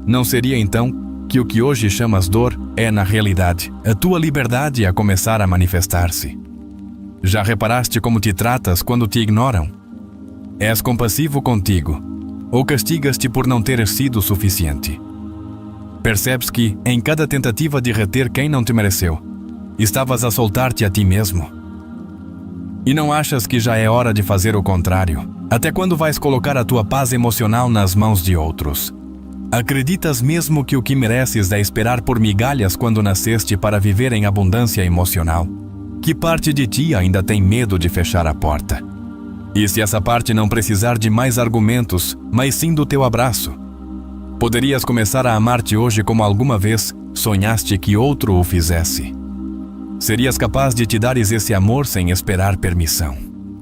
Não seria então que o que hoje chamas dor é, na realidade, a tua liberdade a começar a manifestar-se? Já reparaste como te tratas quando te ignoram? És compassivo contigo, ou castigas-te por não teres sido suficiente? Percebes que, em cada tentativa de reter quem não te mereceu, estavas a soltar-te a ti mesmo? E não achas que já é hora de fazer o contrário? Até quando vais colocar a tua paz emocional nas mãos de outros? Acreditas mesmo que o que mereces é esperar por migalhas quando nasceste para viver em abundância emocional? Que parte de ti ainda tem medo de fechar a porta? E se essa parte não precisar de mais argumentos, mas sim do teu abraço? Poderias começar a amar-te hoje como alguma vez sonhaste que outro o fizesse. Serias capaz de te dares esse amor sem esperar permissão.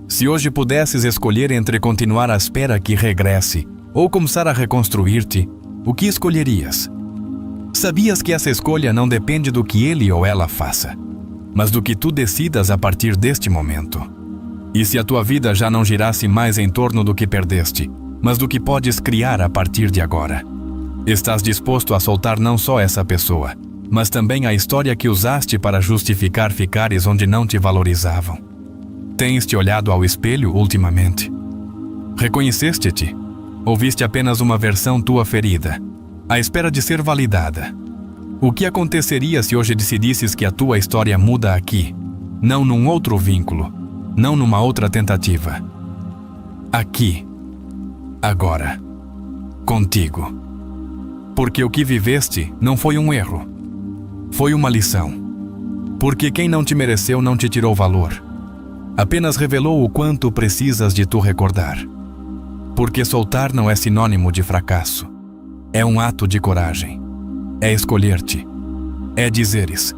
Se hoje pudesses escolher entre continuar à espera que regresse ou começar a reconstruir-te, o que escolherias? Sabias que essa escolha não depende do que ele ou ela faça, mas do que tu decidas a partir deste momento. E se a tua vida já não girasse mais em torno do que perdeste, mas do que podes criar a partir de agora? Estás disposto a soltar não só essa pessoa, mas também a história que usaste para justificar ficares onde não te valorizavam? Tens te olhado ao espelho ultimamente? Reconheceste-te? Ou viste apenas uma versão tua ferida, à espera de ser validada? O que aconteceria se hoje decidisses que a tua história muda aqui, não num outro vínculo, não numa outra tentativa? Aqui, agora, contigo. Porque o que viveste não foi um erro, foi uma lição. Porque quem não te mereceu não te tirou valor, apenas revelou o quanto precisas de tu recordar. Porque soltar não é sinônimo de fracasso. É um ato de coragem. É escolher-te. É dizeres: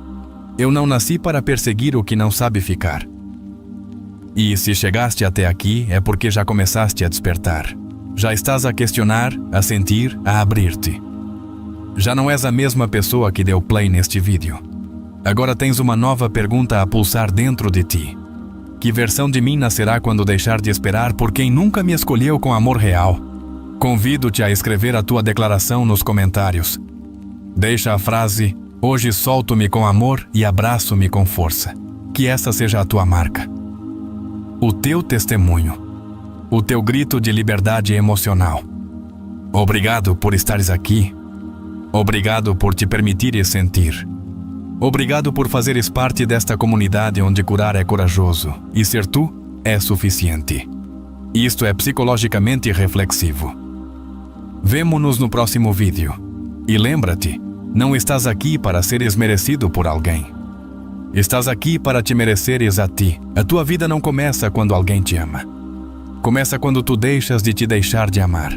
eu não nasci para perseguir o que não sabe ficar. E se chegaste até aqui é porque já começaste a despertar. Já estás a questionar, a sentir, a abrir-te. Já não és a mesma pessoa que deu play neste vídeo. Agora tens uma nova pergunta a pulsar dentro de ti. Que versão de mim nascerá quando deixar de esperar por quem nunca me escolheu com amor real? Convido-te a escrever a tua declaração nos comentários. Deixa a frase: hoje solto-me com amor e abraço-me com força. Que essa seja a tua marca. O teu testemunho. O teu grito de liberdade emocional. Obrigado por estares aqui. Obrigado por te permitires sentir. Obrigado por fazeres parte desta comunidade onde curar é corajoso e ser tu é suficiente. Isto é psicologicamente reflexivo. Vemo-nos no próximo vídeo. E lembra-te, não estás aqui para seres merecido por alguém. Estás aqui para te mereceres a ti. A tua vida não começa quando alguém te ama. Começa quando tu deixas de te deixar de amar.